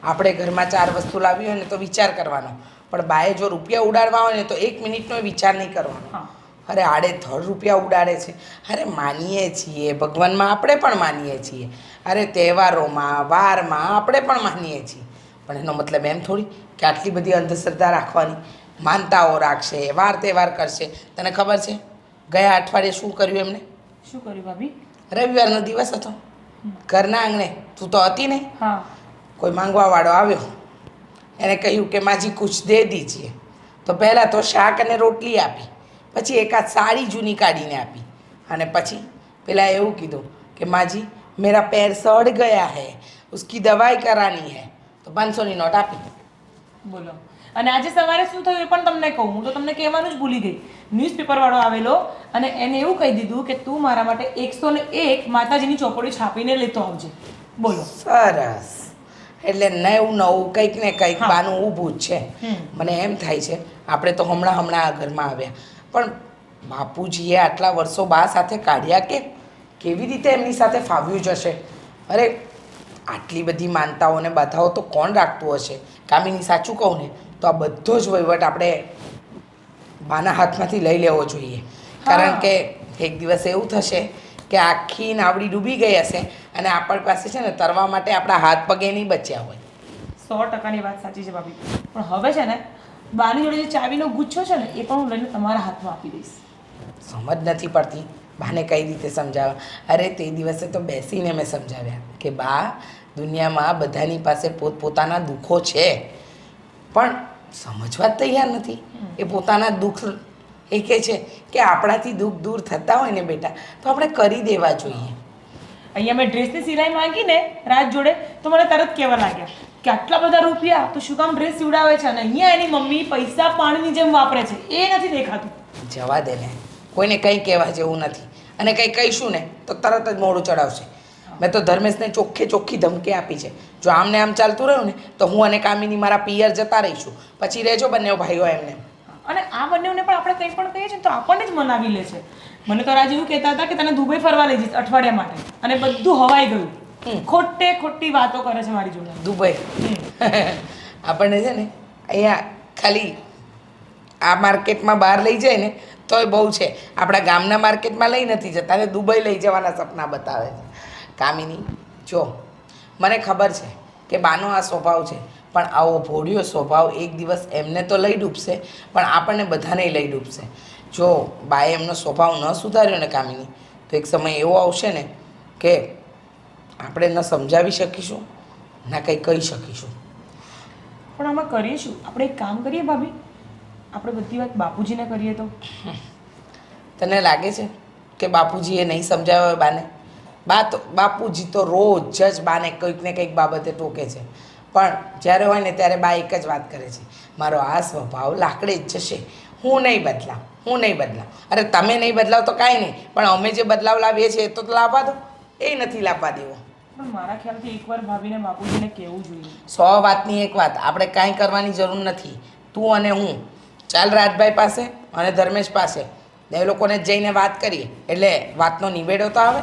આપણે ઘરમાં 4 વસ્તુ લાવી હોય ને તો વિચાર કરવાનો, પણ બાએ જો રૂપિયા ઉડાડવા હોય ને તો 1 મિનિટનો વિચાર નહીં કરવાનો. હા. અરે આડેધડ રૂપિયા ઉડાડે છે. અરે માનીએ છીએ ભગવાનમાં, આપણે પણ માનીએ છીએ. અરે તહેવારોમાં વારમાં આપણે પણ માનીએ છીએ, પણ એનો મતલબ એમ થોડી કે આટલી બધી અંધશ્રદ્ધા રાખવાની. માનતાઓ રાખશે, વાર તહેવાર કરશે. તને ખબર છે ગયા અઠવાડિયે શું કર્યું એમને? શું કર્યું ભાભી? રવિવારનો દિવસ હતો, ઘરના આંગણે તું તો હતી નહીં, હા. કોઈ માંગવાવાળો આવ્યો, એને કહ્યું કે માજી કુછ દે દીજીએ. તો પહેલાં તો શાક અને રોટલી આપી, પછી એકાદ સાડી જૂની કાઢીને આપી, અને પછી પેલા એવું કીધું કે માજી મેરા पैर सड़ ગયા હૈ, ઉસકી દવાઈ કરાની હૈ. તો 500ની નોટ આપી. બોલો. અને આજે સવારે શું થયું એ પણ તમને કહું, હું તો તમને કહેવાનું જ ભૂલી ગઈ. ન્યૂઝપેપર વાળો આવેલો અને એને એવું કહી દીધું કે તું મારા માટે 101 માતાજીની ચોપડી છાપીને લેતો આવજે. બોલો. સરસ. એટલે નવું કંઈક ને કંઈક હા. બાનું ઊભું જ છે. મને એમ થાય છે આપણે તો હમણાં આ ઘરમાં આવ્યા, પણ બાપુજીએ આટલા વર્ષો બા સાથે કાઢ્યા કે કેવી રીતે એમની સાથે ફાવ્યું જશે? અરે આટલી બધી માનતાઓ ને બાધાઓ તો કોણ રાખતું હશે? કામિની સાચું કહું ને તો આ બધો જ વહીવટ આપણે બાના હાથમાંથી લઈ લેવો જોઈએ. કારણ કે એક દિવસ એવું થશે કે આખી નાવડી ડૂબી ગઈ હશે અને આપણી પાસે છે ને તરવા માટે આપણા હાથ પગે નહીં બચ્યા હોય. 100%ની વાત સાચી છે ભાભી. પણ હવે છે ને બાની જોડે જે ચાવીનો ગુચ્છો છે ને એ પણ હું લઈને તમારા હાથમાં આપી દઈશ. સમજ નથી પડતી બાને કઈ રીતે સમજાવવા. અરે તે દિવસે તો બેસીને મેં સમજાવ્યા કે બા દુનિયામાં બધાની પાસે પોતપોતાના દુઃખો છે, પણ સમજવા જ તૈયાર નથી. એ પોતાના દુઃખ એ કહે છે કે આપણાથી દુઃખ દૂર થતા હોય ને બેટા તો આપણે કરી દેવા જોઈએ. અહીંયા મેં ડ્રેસની સિલાઈ માંગીને રાત જોડે તો મને તરત કહેવા લાગ્યા કે આટલા બધા રૂપિયા તો શું કામ ડ્રેસ સીવડાવે છે, અને અહીંયા એની મમ્મી પૈસા પાણીની જેમ વાપરે છે, એ નથી દેખાતું. જવા દે ને, કોઈને કંઈ કહેવા જેવું નથી, અને કંઈ કહીશું ને તો તરત જ મોઢું ચડાવશે. મેં તો ધર્મેશને ચોખ્ખી ધમકી આપી છે, જો આમને આમ ચાલતું રહ્યું ને તો હું અને કામિની મારા પિયર જતા રહીશું, પછી રહેજો બંને ભાઈઓ એમને. અને આ બંનેઓને પણ આપણે કંઈ પણ કહીએ છીએ ને તો આપણને જ મનાવી લે છે. મને તો રાજ એવું કહેતા હતા કે તને દુબઈ ફરવા લઈ જઈશ અઠવાડિયા માટે, અને બધું હવાઈ ગયું. ખોટી વાતો કરે છે મારી જોડે. દુબઈ આપણને છે ને અહીંયા ખાલી આ માર્કેટમાં બહાર લઈ જાય ને તોય બહુ છે, આપણા ગામના માર્કેટમાં લઈ નથી જતા ને દુબઈ લઈ જવાના સપના બતાવે છે. કામિની જો મને ખબર છે કે બાનો આ સ્વભાવ છે, પણ આવો ભોળિયો સ્વભાવ એક દિવસ એમને તો લઈ ડૂબશે, પણ આપણને બધાને લઈ ડૂબશે. જો બાએ એમનો સ્વભાવ ન સુધાર્યો ને કામિની, તો એક સમય એવો આવશે ને કે આપણે ન સમજાવી શકીશું ના કંઈ કહી શકીશું. પણ આમાં કરીએ શું? આપણે એક કામ કરીએ ભાભી, આપણે બધી વાત બાપુજીને કરીએ તો. તને લાગે છે કે બાપુજીએ નહીં સમજાવ્યો હોય બાને? બાપુજી તો રોજ જ બાને કંઈક ને કંઈક બાબતે ટોકે છે, પણ જ્યારે હોય ને ત્યારે બા એક જ વાત કરે છે, મારો આ સ્વભાવ લાકડે જ જશે, હું નહીં બદલાવ. અરે તમે નહીં બદલાવ તો કાંઈ નહીં, પણ અમે જે બદલાવ લાવીએ છીએ એ તો લાવવા દો, એ નથી લાવવા દેવો. પણ મારા ખ્યાલથી એકવાર ભાભીને બાપુજીને કહેવું જોઈએ. 100 વાતની એક વાત, આપણે કાંઈ કરવાની જરૂર નથી. તું અને હું ચાલ રાજભાઈ પાસે અને ધર્મેશ પાસે, એ લોકોને જઈને વાત કરીએ એટલે વાતનો નિવેડો તો આવે.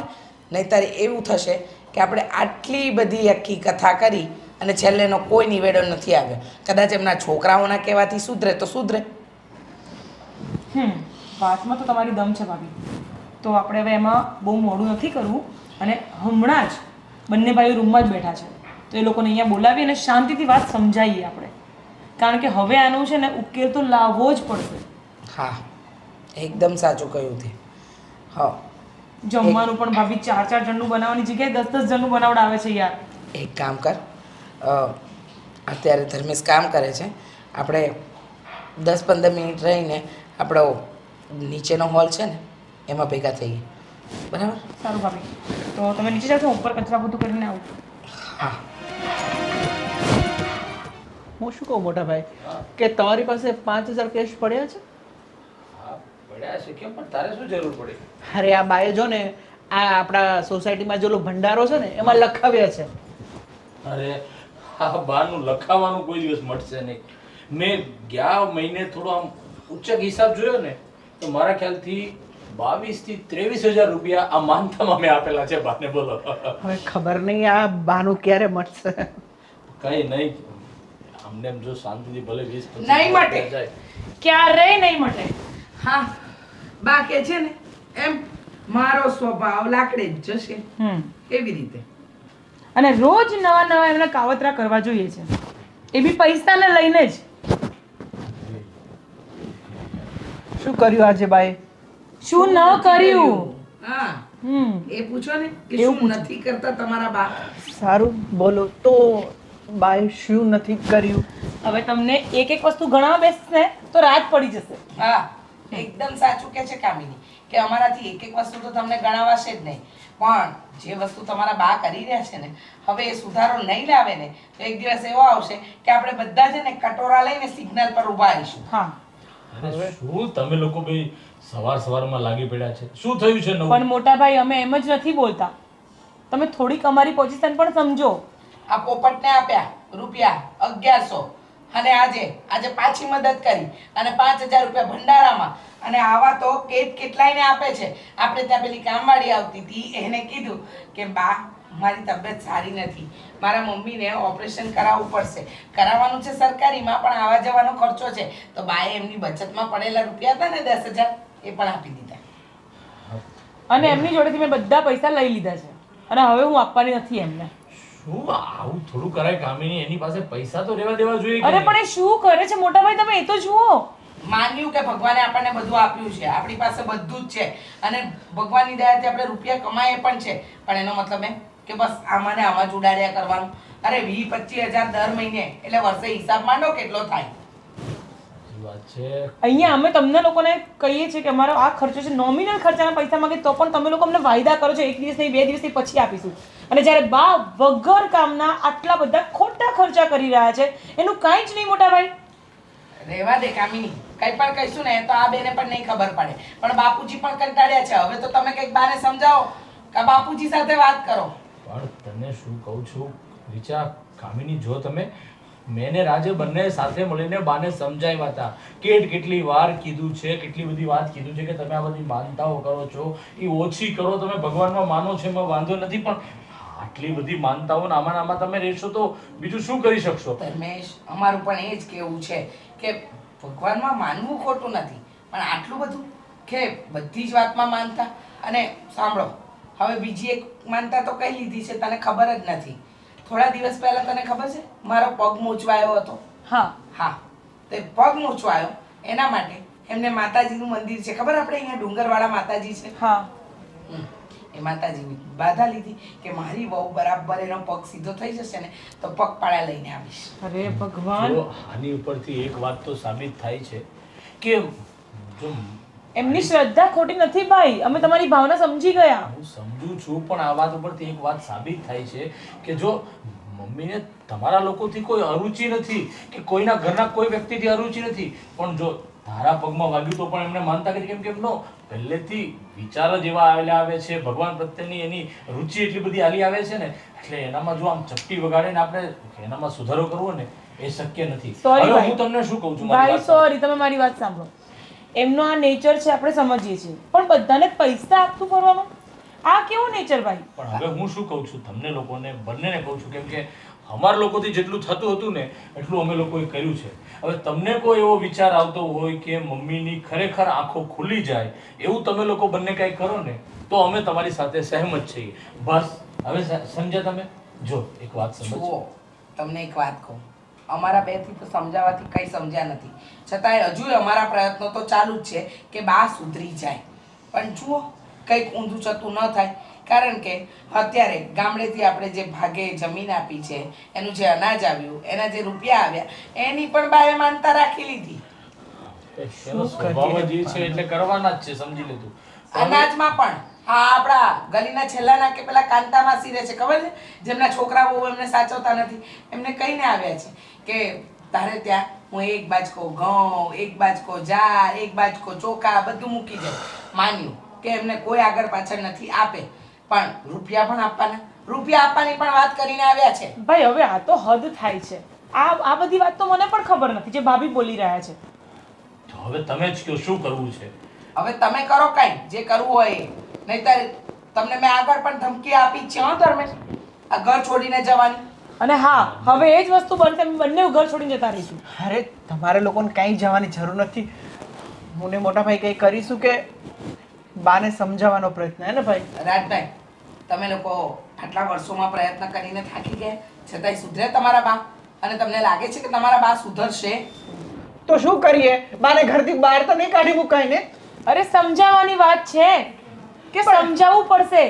નહીંતર એવું થશે કે આપણે આટલી બધી આખી કથા કરી અને છેલ્લે એનો કોઈ નિવેડો નથી આવ્યો. કદાચ એમના છોકરાઓના કહેવાથી સુધરે તો સુધરે. વાતમાં તો તમારી દમ છે ભાભી. તો આપણે હવે એમાં બહુ મોડું નથી કરવું, અને હમણાં જ બંને ભાઈઓ રૂમમાં જ બેઠા છે તો એ લોકોને અહીંયા બોલાવી અને શાંતિથી વાત સમજાવીએ આપણે, કારણ કે હવે આનું છે ને ઉકેલ તો લાવવો જ પડશે. હા, એકદમ સાચું કહ્યું તે. હા, જમવાનું પણ ભાભી 4 જણનું બનાવવાની જગ્યાએ 10 જણનું બનાવડાવે છે યાર. એક કામ કર, અત્યારે ધર્મેશ કામ કરે છે, આપણે 10-15 મિનિટ રહીને આપણો નીચેનો હોલ છે ને એમાં ભેગા થઈએ, બરાબર? સારું ભાભી, તો તમે નીચે જાઓ, હું ઉપર કચરા બધું કરીને આવું. હા. હું શું કહું મોટા ભાઈ કે તમારી પાસે 5000 કેશ પડ્યા છે? પડ્યા છે કેમ, પણ તારે શું જરૂર પડી? અરે આ બાએ જો ને આ આપણા સોસાયટીમાં જેલો ભંડારો છે ને એમાં લખાવ્યા છે. અરે આ બાનું લખાવાનું કોઈ દિવસ મળશે નહીં. મેં ગયા મહિને થોડો આમ ઉચ્ચક હિસાબ જોયો ને તો મારા ખ્યાલથી 22 થી 23,000 રૂપિયા આ માનતામાં મેં આપેલા છે બાને. બોલો. હવે ખબર નહીં આ બાનું ક્યારે મળશે. કઈ નહીં, અમને એમ જો શાંતિથી ભલે 20-25 નહીં મળે. જાય. ક્યારેય નહીં મળે. હા, બા કે છે ને એમ મારો સ્વભાવ લાકડે જ જશે, એવી રીતે. અને રોજ નવા એમને કાવતરા કરવા જોઈએ છે, એ બી પૈસાને લઈને જ. શું કર્યું આજે બાએ? શું ન કર્યું? હા, એ પૂછો ને કે એવું શું નથી કરતા તમારા બા? સારું બોલો તો બાએ શું નથી કર્યું? હવે તમને એક વસ્તુ ગણાવવા બેસશે તો રાત પડી જશે. હા, એકદમ સાચું કે છે કામિની કે અમારાથી એક વસ્તુ તો તમને ગણાવાશે જ નહીં, પણ જે વસ્તુ તમારા બા કરી રહ્યા છે ને હવે એ સુધારો નહીં લાવે ને તો એક દિવસ એવો આવશે કે આપણે બધા છે ને કટોરા લઈને સિગ્નલ પર ઊભા રહીશું. હા, અરે શું તમે લોકો ભાઈ સવારમાં લાગી પડ્યા છે? શું થયું છે નવું? પણ મોટા ભાઈ અમે એમ જ નથી બોલતા, તમે થોડીક અમારી પોઝિશન પણ સમજો. આ પોપટને આપ્યા રૂપિયા 1100 અને આજે પાછી મદદ કરી અને 5000 રૂપિયા ભંડારામાં, અને આવા તો કેટલાયને આપે છે. આપણે ત્યાં પેલી કામવાળી આવતી હતી, એને કીધું કે બા મારી તબિયત સારી નથી, મારા મમ્મીને ઓપરેશન કરાવવું પડશે. કરાવવાનું છે સરકારીમાં, પણ આવા જવાનો ખર્ચો છે. તો બાએ એમની બચતમાં પડેલા રૂપિયા હતા ને 10,000 એ પણ આપી દીધા. અને એમની જોડેથી મેં બધા પૈસા લઈ લીધા છે અને હવે હું આપવાની નથી એમને. શું આવું થોડું કરાય કામિની? એની પાસે પૈસા તો રહેવા દેવા જોઈએ કે અરે નહીં? પણ એ શું કરે છે મોટા ભાઈ, તમે એ તો જુઓ. માન્યું કે ભગવાને આપણને બધું આપ્યું છે, આપણી પાસે બધું જ છે અને ભગવાનની દયાથી આપણે રૂપિયા કમાઈએ પણ છે, પણ એનો મતલબ એમ કે બસ આમાં ને આમાં જ ઉડાડ્યા કરવાનું. અરે 20-25 હજાર દર મહિને એટલે વર્ષે હિસાબ માંડો કેટલો થાય. સાચી વાત છે. અહીંયા અમે તમને લોકોને કહીએ છીએ કે અમારો આ ખર્ચો છે, નોમિનલ ખર્ચાના પૈસા માંગે તો પણ તમે લોકો અમને વાયદા કરો છો 1 દિવસ નહીં 2 દિવસથી પછી આપીશું, અને જ્યારે બા વગર કામના આટલા બધા ખોટા ખર્ચા કરી રહ્યા છે એનું કાંઈ જ નહીં મોટા ભાઈ. રહેવા દે કામિની, કઈ પણ કહીશું ને તો આ બેને પણ નહીં ખબર પડે, પણ બાપુજી પણ કંટાળ્યા છે. હવે તો તમે કંઈક બાને સમજાવો કે બાપુજી સાથે વાત કરો. પણ તને શું કહું છું રીચા, કામિની, જો તમે મેં ને રાજે બંને સાથે મળીને બાને સમજાવ્યા હતા. કેટલી વાર કીધું છે, કેટલી બધી વાત કીધું છે કે તમે આ બધી માનતાઓ કરો છો એ ઓછી કરો, તમે ભગવાનમાં માનો છો એમાં વાંધો નથી, પણ આટલી બધી માનતાઓ આમાં તમે રહેશો તો બીજું શું કરી શકશો? ધર્મેશ, અમારું પણ એ જ કહેવું છે કે ભગવાનમાં માનવું ખોટું નથી, પણ આટલું બધું કે બધી જ વાતમાં માનતા. અને સાંભળો, હવે બીજી એક માનતા તો કઈ લીધી છે તને ખબર જ નથી. થોડા દિવસ પહેલા તને ખબર છે મારો પગ મૂંચવાયો હતો? હા, તે પગ મૂંચવાયો એના માટે એમને માતાજીનું મંદિર છે ખબર, આપણે અહીંયા ડુંગરવાળા માતાજી છે, એ માતાજીની બાધા લીધી કે મારી વહુ બરાબર એનો પગ સીધો થઈ જશે ને તો પગપાળા લઈને આવીશ. અરે ભગવાન, જો આની ઉપરથી એક વાત તો સાબિત થાય છે કે જો એમની શ્રદ્ધા ખોટી નથી ભાઈ, અમે તમારી ભાવના સમજી ગયા. હું સમજુ છું, પણ આ વાત ઉપરથી એક વાત સાબિત થાય છે કે જો મમ્મીને તમારા લોકોથી કોઈ અરુચિ નથી કે કોઈના ઘરના કોઈ વ્યક્તિથી અરુચિ નથી, પણ જો તારા પગમાં વાગ્યું તો પણ એમને માનતા કરી, કેમ કે એમનો પહેલેથી વિચાર જ એવા આવેલા આવે છે, ભગવાન પ્રત્યેની એની રુચિ એટલી બધી આલી આવે છે ને, એટલે એનામાં જો આમ ચપટી વગાડે ને આપણે એનામાં સુધારો કરવો ને એ શક્ય નથી. હવે હું તમને શું કહું છું ભાઈ, સોરી, તમે મારી વાત સાંભળો. એમનો આ નેચર છે આપણે સમજીએ છીએ, પણ બધાને પૈસા આપતું ફરવાનું આ કેવું નેચર ભાઈ? પણ હવે હું શું કહું છું તમને લોકોને બંનેને કહું છું, કેમ કે અમારા લોકોથી જેટલું થતું હતું ને એટલું અમે લોકોએ કર્યું છે. હવે તમને કોઈ એવો વિચાર આવતો હોય કે મમ્મીની ખરેખર આંખો ખુલી જાય એવું તમે લોકો બંને કંઈ કરો ને તો અમે તમારી સાથે સહેમત છીએ. બસ હવે સમજ્યા તમે? જો એક વાત સમજો, તમને એક વાત કહું, અમારા બેથી તો સમજાવવાથી કંઈ સમજ્યા નથી, છતાંય હજુ અમારા પ્રયત્નો તો ચાલુ જ છે કે બા સુધરી જાય. પણ જુઓ કંઈક ઊંધું ચતું ન થાય, કારણ કે અત્યારે ગામડેથી આપણે જે ભાગે જમીન આપી છે, એનું જે અનાજ આવ્યું, એના જે રૂપિયા આવ્યા, એની પણ બાએ માનતા રાખી લીધી. એનો સ્વભાવ જ એ છે એટલે કરવાના જ છે, સમજી લીધું. અનાજમાં પણ હા, આપણા ગલીના છેલ્લાના કે પેલા કાંતા માસી રહે છે ખબર છે, જેમના છોકરા બહુ એમને સાચવતા નથી, એમને કહીને આવ્યા છે કે તારે ત્યાં હું એક બાજકો ઘઉં, એક બાજકો જાર, એક બાજકો ચોખા બધું મૂકી દઉં. માન્યું કે એમને કોઈ આગળ પાછળ નથી આપે, પણ રૂપિયા પણ આપવાના, રૂપિયા આપવાની પણ વાત કરીને આવ્યા છે. ભાઈ હવે આ તો હદ થાય છે. આ બધી વાત તો મને પણ ખબર નથી જે ભાભી બોલી રહ્યા છે. હવે તમે જ કહો શું કરવું છે? હવે તમે કરો કઈ જે કરવું હોય એ, નહીંતર તમને મેં આગળ પણ ધમકી આપી છે હો ધર્મેશ, આ ઘર છોડીને જવાની. અને હા, હવે એ જ વસ્તુ બનશે, અમે બંને ઘર છોડીને જતા રહીશું. અરે તમારે લોકોને કાંઈ જવાની જરૂર નથી. હું ને મોટા ભાઈ કંઈ કરીશું કે બાને સમજાવવાનો પ્રયત્ન, હે ને ભાઈ? રાજભાઈ, તમે લોકો આટલા વર્ષોમાં પ્રયત્ન કરીને થાકી ગયા, છતાંય સુધરે તમારા બા? અને તમને લાગે છે કે તમારા બા સુધરશે? તો શું કરીએ? બાને ઘરથી બહાર તો નહીં કાઢી મુકાય ને. અરે સમજાવવાની વાત છે કે સમજાવવું પડશે,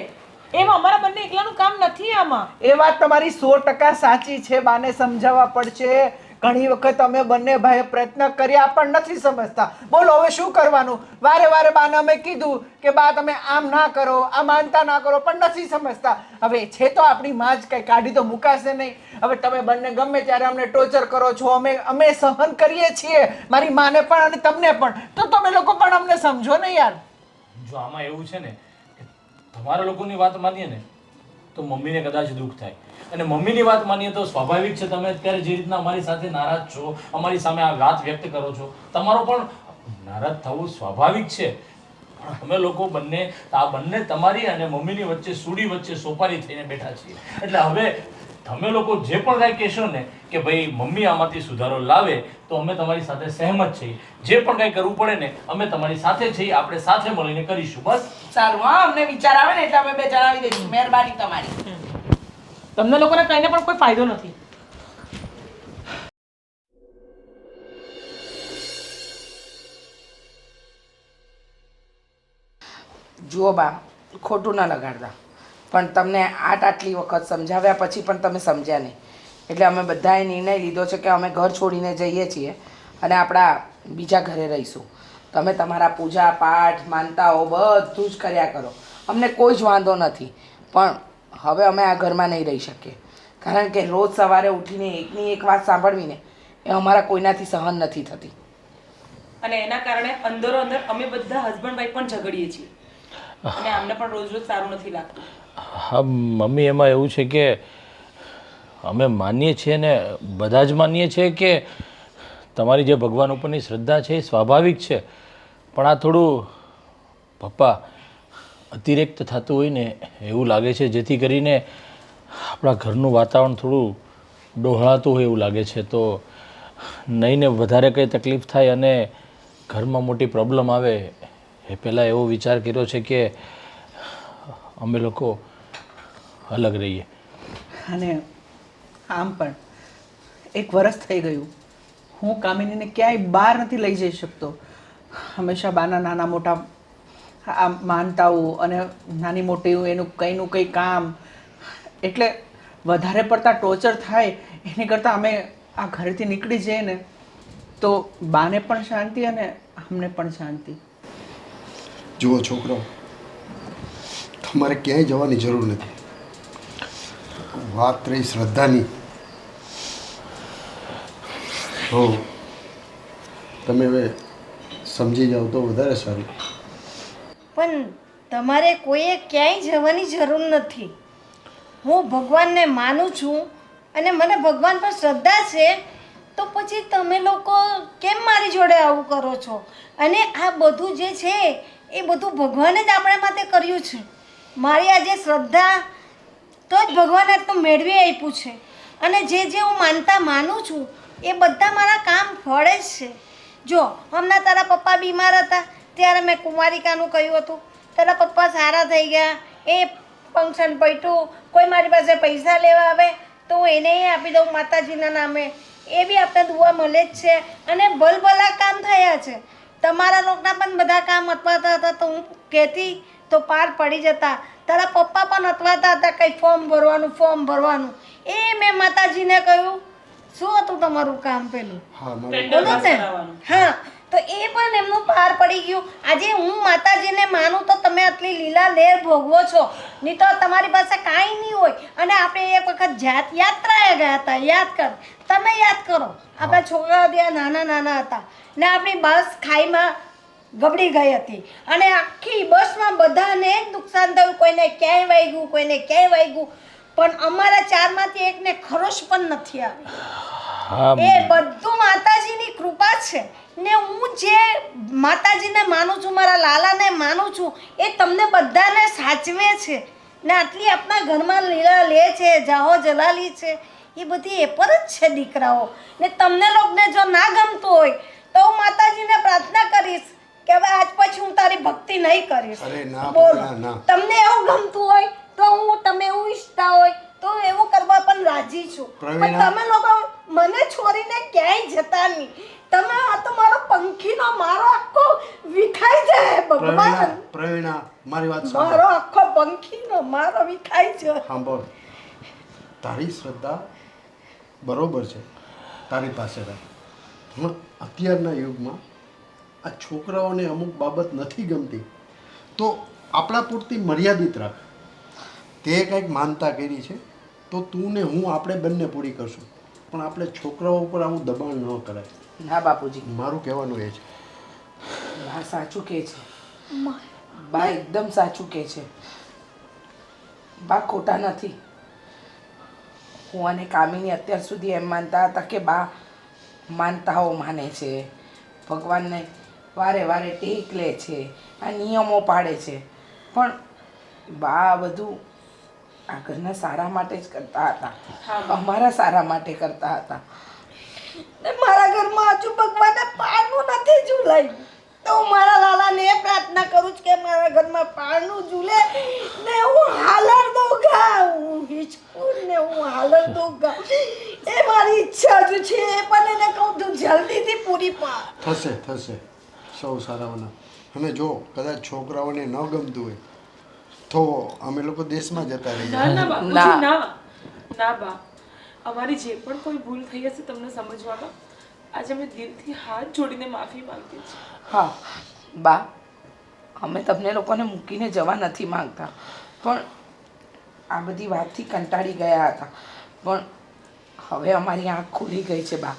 એમ અમારા બંને એકલાનું કામ નથી આમાં. એ વાત તમારી 100% સાચી છે. બાને સમજાવવા પડશે. ઘણી વખત અમે બંને ભાઈએ પ્રયત્ન કર્યા પણ નથી સમજતા. બોલો હવે શું કરવાનું? વારે વારે બાને અમે કીધું કે બા તમે આમ ના કરો, આ માનતા ના કરો, પણ નથી સમજતા. હવે છે તો આપણી માં જ, કઈ કાઢી તો મુકાશે નહીં. હવે તમે બંને ગમે ત્યારે અમને ટોર્ચર કરો છો, અમે સહન કરીએ છીએ, મારી માને પણ અને તમને પણ. તો તમે લોકો પણ અમને સમજો ને યાર. જો આમાં એવું છે ને કે તમારા લોકોની વાત માનીએ ને તો મમ્મીને કદાચ દુઃખ થાય, અને મમ્મીની વાત માનીએ તો સ્વાભાવિક છે તમે અત્યારે જે રીતના અમારી સાથે નારાજ છો, અમારી સામે આ વાત વ્યક્ત કરો છો, તમારો પણ નારાજ થવું સ્વાભાવિક છે. પણ અમે લોકો બંને તમારી અને મમ્મીની વચ્ચે સુડી વચ્ચે સોપારી થઈને બેઠા છીએ. એટલે હવે તમે લોકો જે પણ કાંઈ કહેશો ને કે ભાઈ મમ્મી આમાંથી સુધારો લાવે તો અમે તમારી સાથે સહેમત છીએ. જે પણ કાંઈ કરવું પડે ને અમે તમારી સાથે છીએ, આપણે સાથે મળીને કરીશું. બસ સારું, હા, અમને વિચાર આવે ને એટલે અમે બે જણાવી દઈશું. મહેરબાની તમારી. તમને લોકોને કહીને પણ કોઈ ફાયદો નથી. જુઓ બા, ખોટું ન લગાડતા, પણ તમને આટલી વખત સમજાવ્યા પછી પણ તમે સમજ્યા નહીં, એટલે અમે બધાએ નિર્ણય લીધો છે કે અમે ઘર છોડીને જઈએ છીએ અને આપણા બીજા ઘરે રહીશું. તમે તમારા પૂજા પાઠ માનતાઓ બધું જ કર્યા કરો, અમને કોઈ જ વાંધો નથી, પણ હવે અમે આ ઘરમાં નહીં રહી શકીએ, કારણ કે રોજ સવારે ઉઠીને એકની એક વાત સાંભળવીને એ અમારા કોઈનાથી સહન નથી થતી. અને એના કારણે અંદરો અંદર અમે બધા હસબન્ડ વાઈફ પણ ઝઘડીએ છીએ, અને અમને પણ રોજ રોજ સારું નથી લાગતું. હા મમ્મી, એમાં એવું છે કે અમે માનીએ છીએ ને બધા જ માનીએ છીએ કે તમારી જે ભગવાન ઉપરની શ્રદ્ધા છે એ સ્વાભાવિક છે, પણ આ થોડું પપ્પા અતિરેક્ત થતું હોય ને એવું લાગે છે, જેથી કરીને આપણા ઘરનું વાતાવરણ થોડું ડહોળાતું હોય એવું લાગે છે. તો નહીં ને વધારે કંઈ તકલીફ થાય અને ઘરમાં મોટી પ્રોબ્લેમ આવે એ પહેલાં એવો વિચાર કર્યો છે કે અમે લોકો અલગ રહીએ. અને આમ પણ 1 વર્ષ થઈ ગયું, હું કામિનીને ક્યાંય બહાર નથી લઈ જઈ શકતો. હંમેશા બાના નાના મોટા આ માનતાઓ અને નાની મોટી એનું કંઈનું કંઈ કામ, એટલે વધારે પડતા ટોર્ચર થાય એની કરતાં અમે આ ઘરેથી નીકળી જઈએ ને તો બાને પણ શાંતિ અને અમને પણ શાંતિ. જુઓ છોકરાઓ, તમારે ક્યાંય જવાની જરૂર નથી. વાત રહી શ્રદ્ધાની, હો તમે હવે સમજી જાઓ તો વધારે સારું. પણ તમારે કોઈએ ક્યાંય જવાની જરૂર નથી. હું ભગવાનને માનું છું અને મને ભગવાન પર શ્રદ્ધા છે, તો પછી તમે લોકો કેમ મારી જોડે આવું કરો છો? અને આ બધું જે છે એ બધું ભગવાને જ આપણા માટે કર્યું છે. મારી આ જે શ્રદ્ધા તો જ ભગવાને તો મેળવી આપ્યું છે. અને જે હું માનતા માનું છું એ બધા મારા કામ ફળે જ છે. જો હમણાં તારા પપ્પા બીમાર હતા ત્યારે મેં કુમારિકાનું કહ્યું હતું, તારા પપ્પા સારા થઈ ગયા, એ ફંક્શન પૈટું, કોઈ મારી પાસે પૈસા લેવા આવે તો હું એને આપી દઉં માતાજીના નામે, એ બી આપણે દુઆ મળે જ છે. અને ભલભલા કામ થયા છે. તમારા લોકોના પણ બધા કામ અટવાતા હતા તો હું કહેતી તો પાર પડી જતા. તારા પપ્પા પણ અટવાતા હતા, કંઈ ફોર્મ ભરવાનું, એ મેં માતાજીને કહ્યું. શું હતું તમારું કામ પેલું? હા બોલો ને. હા, તો એ પણ એમનું પાર પડી ગયું. આજે હું માતાજીને માનું તો તમે આટલી લીલા લેર ભોગવો છો, નહીં તો તમારી પાસે કાંઈ નહીં હોય. અને આપણે એક વખત યાત્રાએ ગયા હતા, યાદ કર, તમે યાદ કરો, આપણા છોકરાઓ ત્યાં નાના નાના હતા ને આપણી બસ ખાઈમાં ગબડી ગઈ હતી અને આખી બસમાં બધાને જ નુકસાન થયું. કોઈને ક્યાંય વાગ્યું, કોઈને ક્યાંય વાગ્યું, પણ અમારા 4માંથી એકને ખરોશ પણ નથી આવી. એ બધું માતાજીની કૃપા છે. ને હું જે માતાજીને માનું છું, મારા લાલાને માનું છું, એ તમને બધાને સાચવે છે. ને આટલી આપણા ઘરમાં લીલા લે છે, જાહો જલાલી છે, એ બધી એ પર જ છે દીકરાઓ. ને તમને લોકોને જો ના ગમતું હોય તો હું માતાજીને પ્રાર્થના કરીશ કે હવે આજ પછી હું તારી ભક્તિ નહીં કરીશ. અરે ના, બોલો, ના. તમને એવું ગમતું હોય તો તમે એવું ઈચ્છતા હોય તો એવું કરવા પણ રાજી છું. પણ તમે લોકો મને છોડીને ક્યાંય જતા નહીં. તમે આ તો મારો પંખીનો, મારો આખો વિખાઈ જાય ભગવાન. પ્રવીણા, મારી વાત મારો આખો પંખીનો મારો વિખાઈ જાય. સાંભળ, તારી શ્રદ્ધા બરોબર છે, તારી પાસે રાખ. પણ અત્યારના યુગમાં આ છોકરાઓને અમુક બાબત નથી ગમતી તો આપણા પૂરતી મર્યાદિત રાખ. તે કંઈક માનતા કરી છે તો તું ને હું આપણે બંને પૂરી કરશું, પણ આપણે છોકરાઓ ઉપર આવું દબાણ ન કરાય. ના બાપુજી, મારું કહેવાનું એ છે. બા સાચું કહે છે, બા એકદમ સાચું કહે છે. બા ખોટા નથી. હું અને કામિની અત્યાર સુધી એમ માનતા હતા કે બા માનતાઓ માને છે, ભગવાનને વારે વારે ટેક લે છે, આ નિયમો પાડે છે, પણ બા બધું આ ઘરના સારા માટે જ કરતા હતા, અમારા સારા માટે કરતા હતા. મારા ઘરમાં હજુ ભગવાને પારનું નથી ઝૂલાયું તો હું મારા લાલાને એ પ્રાર્થના કરું છું કે મારા ઘરમાં પારનું ઝૂલે ને હું હાલર દોગા, હું હિચકું ને હું હાલર દોગા. એ મારી ઈચ્છા જ છે, એ પણ એને કહું તું જલ્દીથી પૂરી પાડ. થશે સૌ સારાઓના. અને જો કદાચ છોકરાઓને ન ગમતું હોય તો અમે લોકો દેશમાં જતા રહીએ. ના બાપુજી, ના બા, અમારી જે પણ કોઈ ભૂલ થઈ હશે તમને સમજવામાં આજે અમે દિલથી હાથ જોડીને માફી માંગીએ છીએ. હા બા, અમે તમને લોકોને મૂકીને જવા નથી માંગતા, પણ આ બધી વાતથી કંટાળી ગયા હતા. પણ હવે અમારી આંખ ખુલી ગઈ છે બા,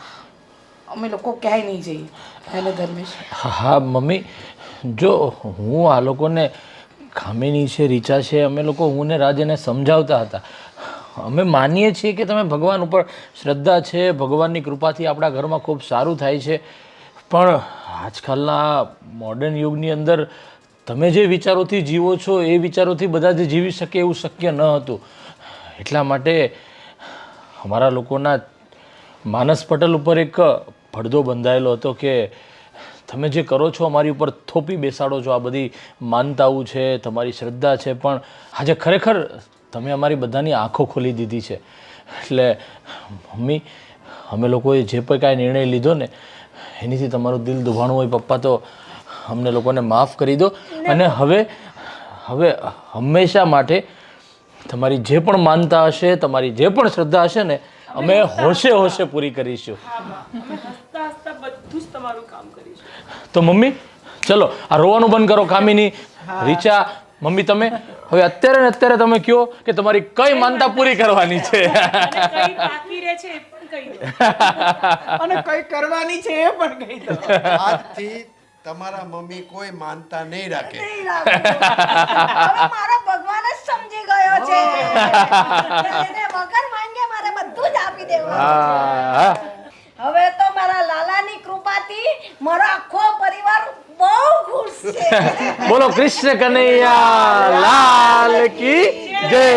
અમે લોકો ક્યાંય નહીં જઈએ. એને ધર્મેશ. હા મમ્મી, જો હું આ લોકોને કામિની છે, રીચા છે, અમે લોકો હું ને રાજ એને સમજાવતા હતા. અમે માનીએ છીએ કે તમે ભગવાન ઉપર શ્રદ્ધા છે, ભગવાનની કૃપાથી આપણા ઘરમાં ખૂબ સારું થાય છે, પણ આજકાલના મોડર્ન યુગની અંદર તમે જે વિચારોથી જીવો છો એ વિચારોથી બધા જ જીવી શકે એવું શક્ય ન હતું. એટલા માટે અમારા લોકોના માનસ પટલ ઉપર એક પડદો બંધાયેલો હતો કે તમે જે કરો છો અમારી ઉપર થોપી બેસાડો છો, આ બધી માનતાઓ છે, તમારી શ્રદ્ધા છે, પણ આજે ખરેખર તમે અમારી બધાની આંખો ખોલી દીધી છે. એટલે મમ્મી, અમે લોકોએ જે પણ કાંઈ નિર્ણય લીધો ને એનીથી તમારું દિલ દુભાણું હોય પપ્પા, તો અમને લોકોને માફ કરી દો. અને હવે હંમેશા માટે તમારી જે પણ માનતા હશે, તમારી જે પણ શ્રદ્ધા હશે ને, અમે હોશે હોશે પૂરી કરીશું. હસતા હસતા બધું જ તમારું કામ કરીશું. તો મમ્મી ચલો આ રોવાનું બંધ કરો. કામિની, રીચા, મમ્મી તમે હવે અત્યારે ને અત્યારે તમે કહો કે તમારી કઈ માનતા પૂરી કરવાની છે. કઈ બાકી રહે છે એ પણ કહી દો. અને કઈ કરવાની છે એ પણ કહી દો. આજથી તમારા મમ્મી કોઈ માનતા નહીં રાખે. હવે મારો ભગવાન જ સમજી ગયો છે એને વગર માંગે મારે બધું જ આપી દેવાનું હા. હવે તો મારા લાલાની કૃપાથી મારો આખો પરિવાર બહુ ખુશ છે. બોલો કૃષ્ણ કનૈયા લાલ કી જય.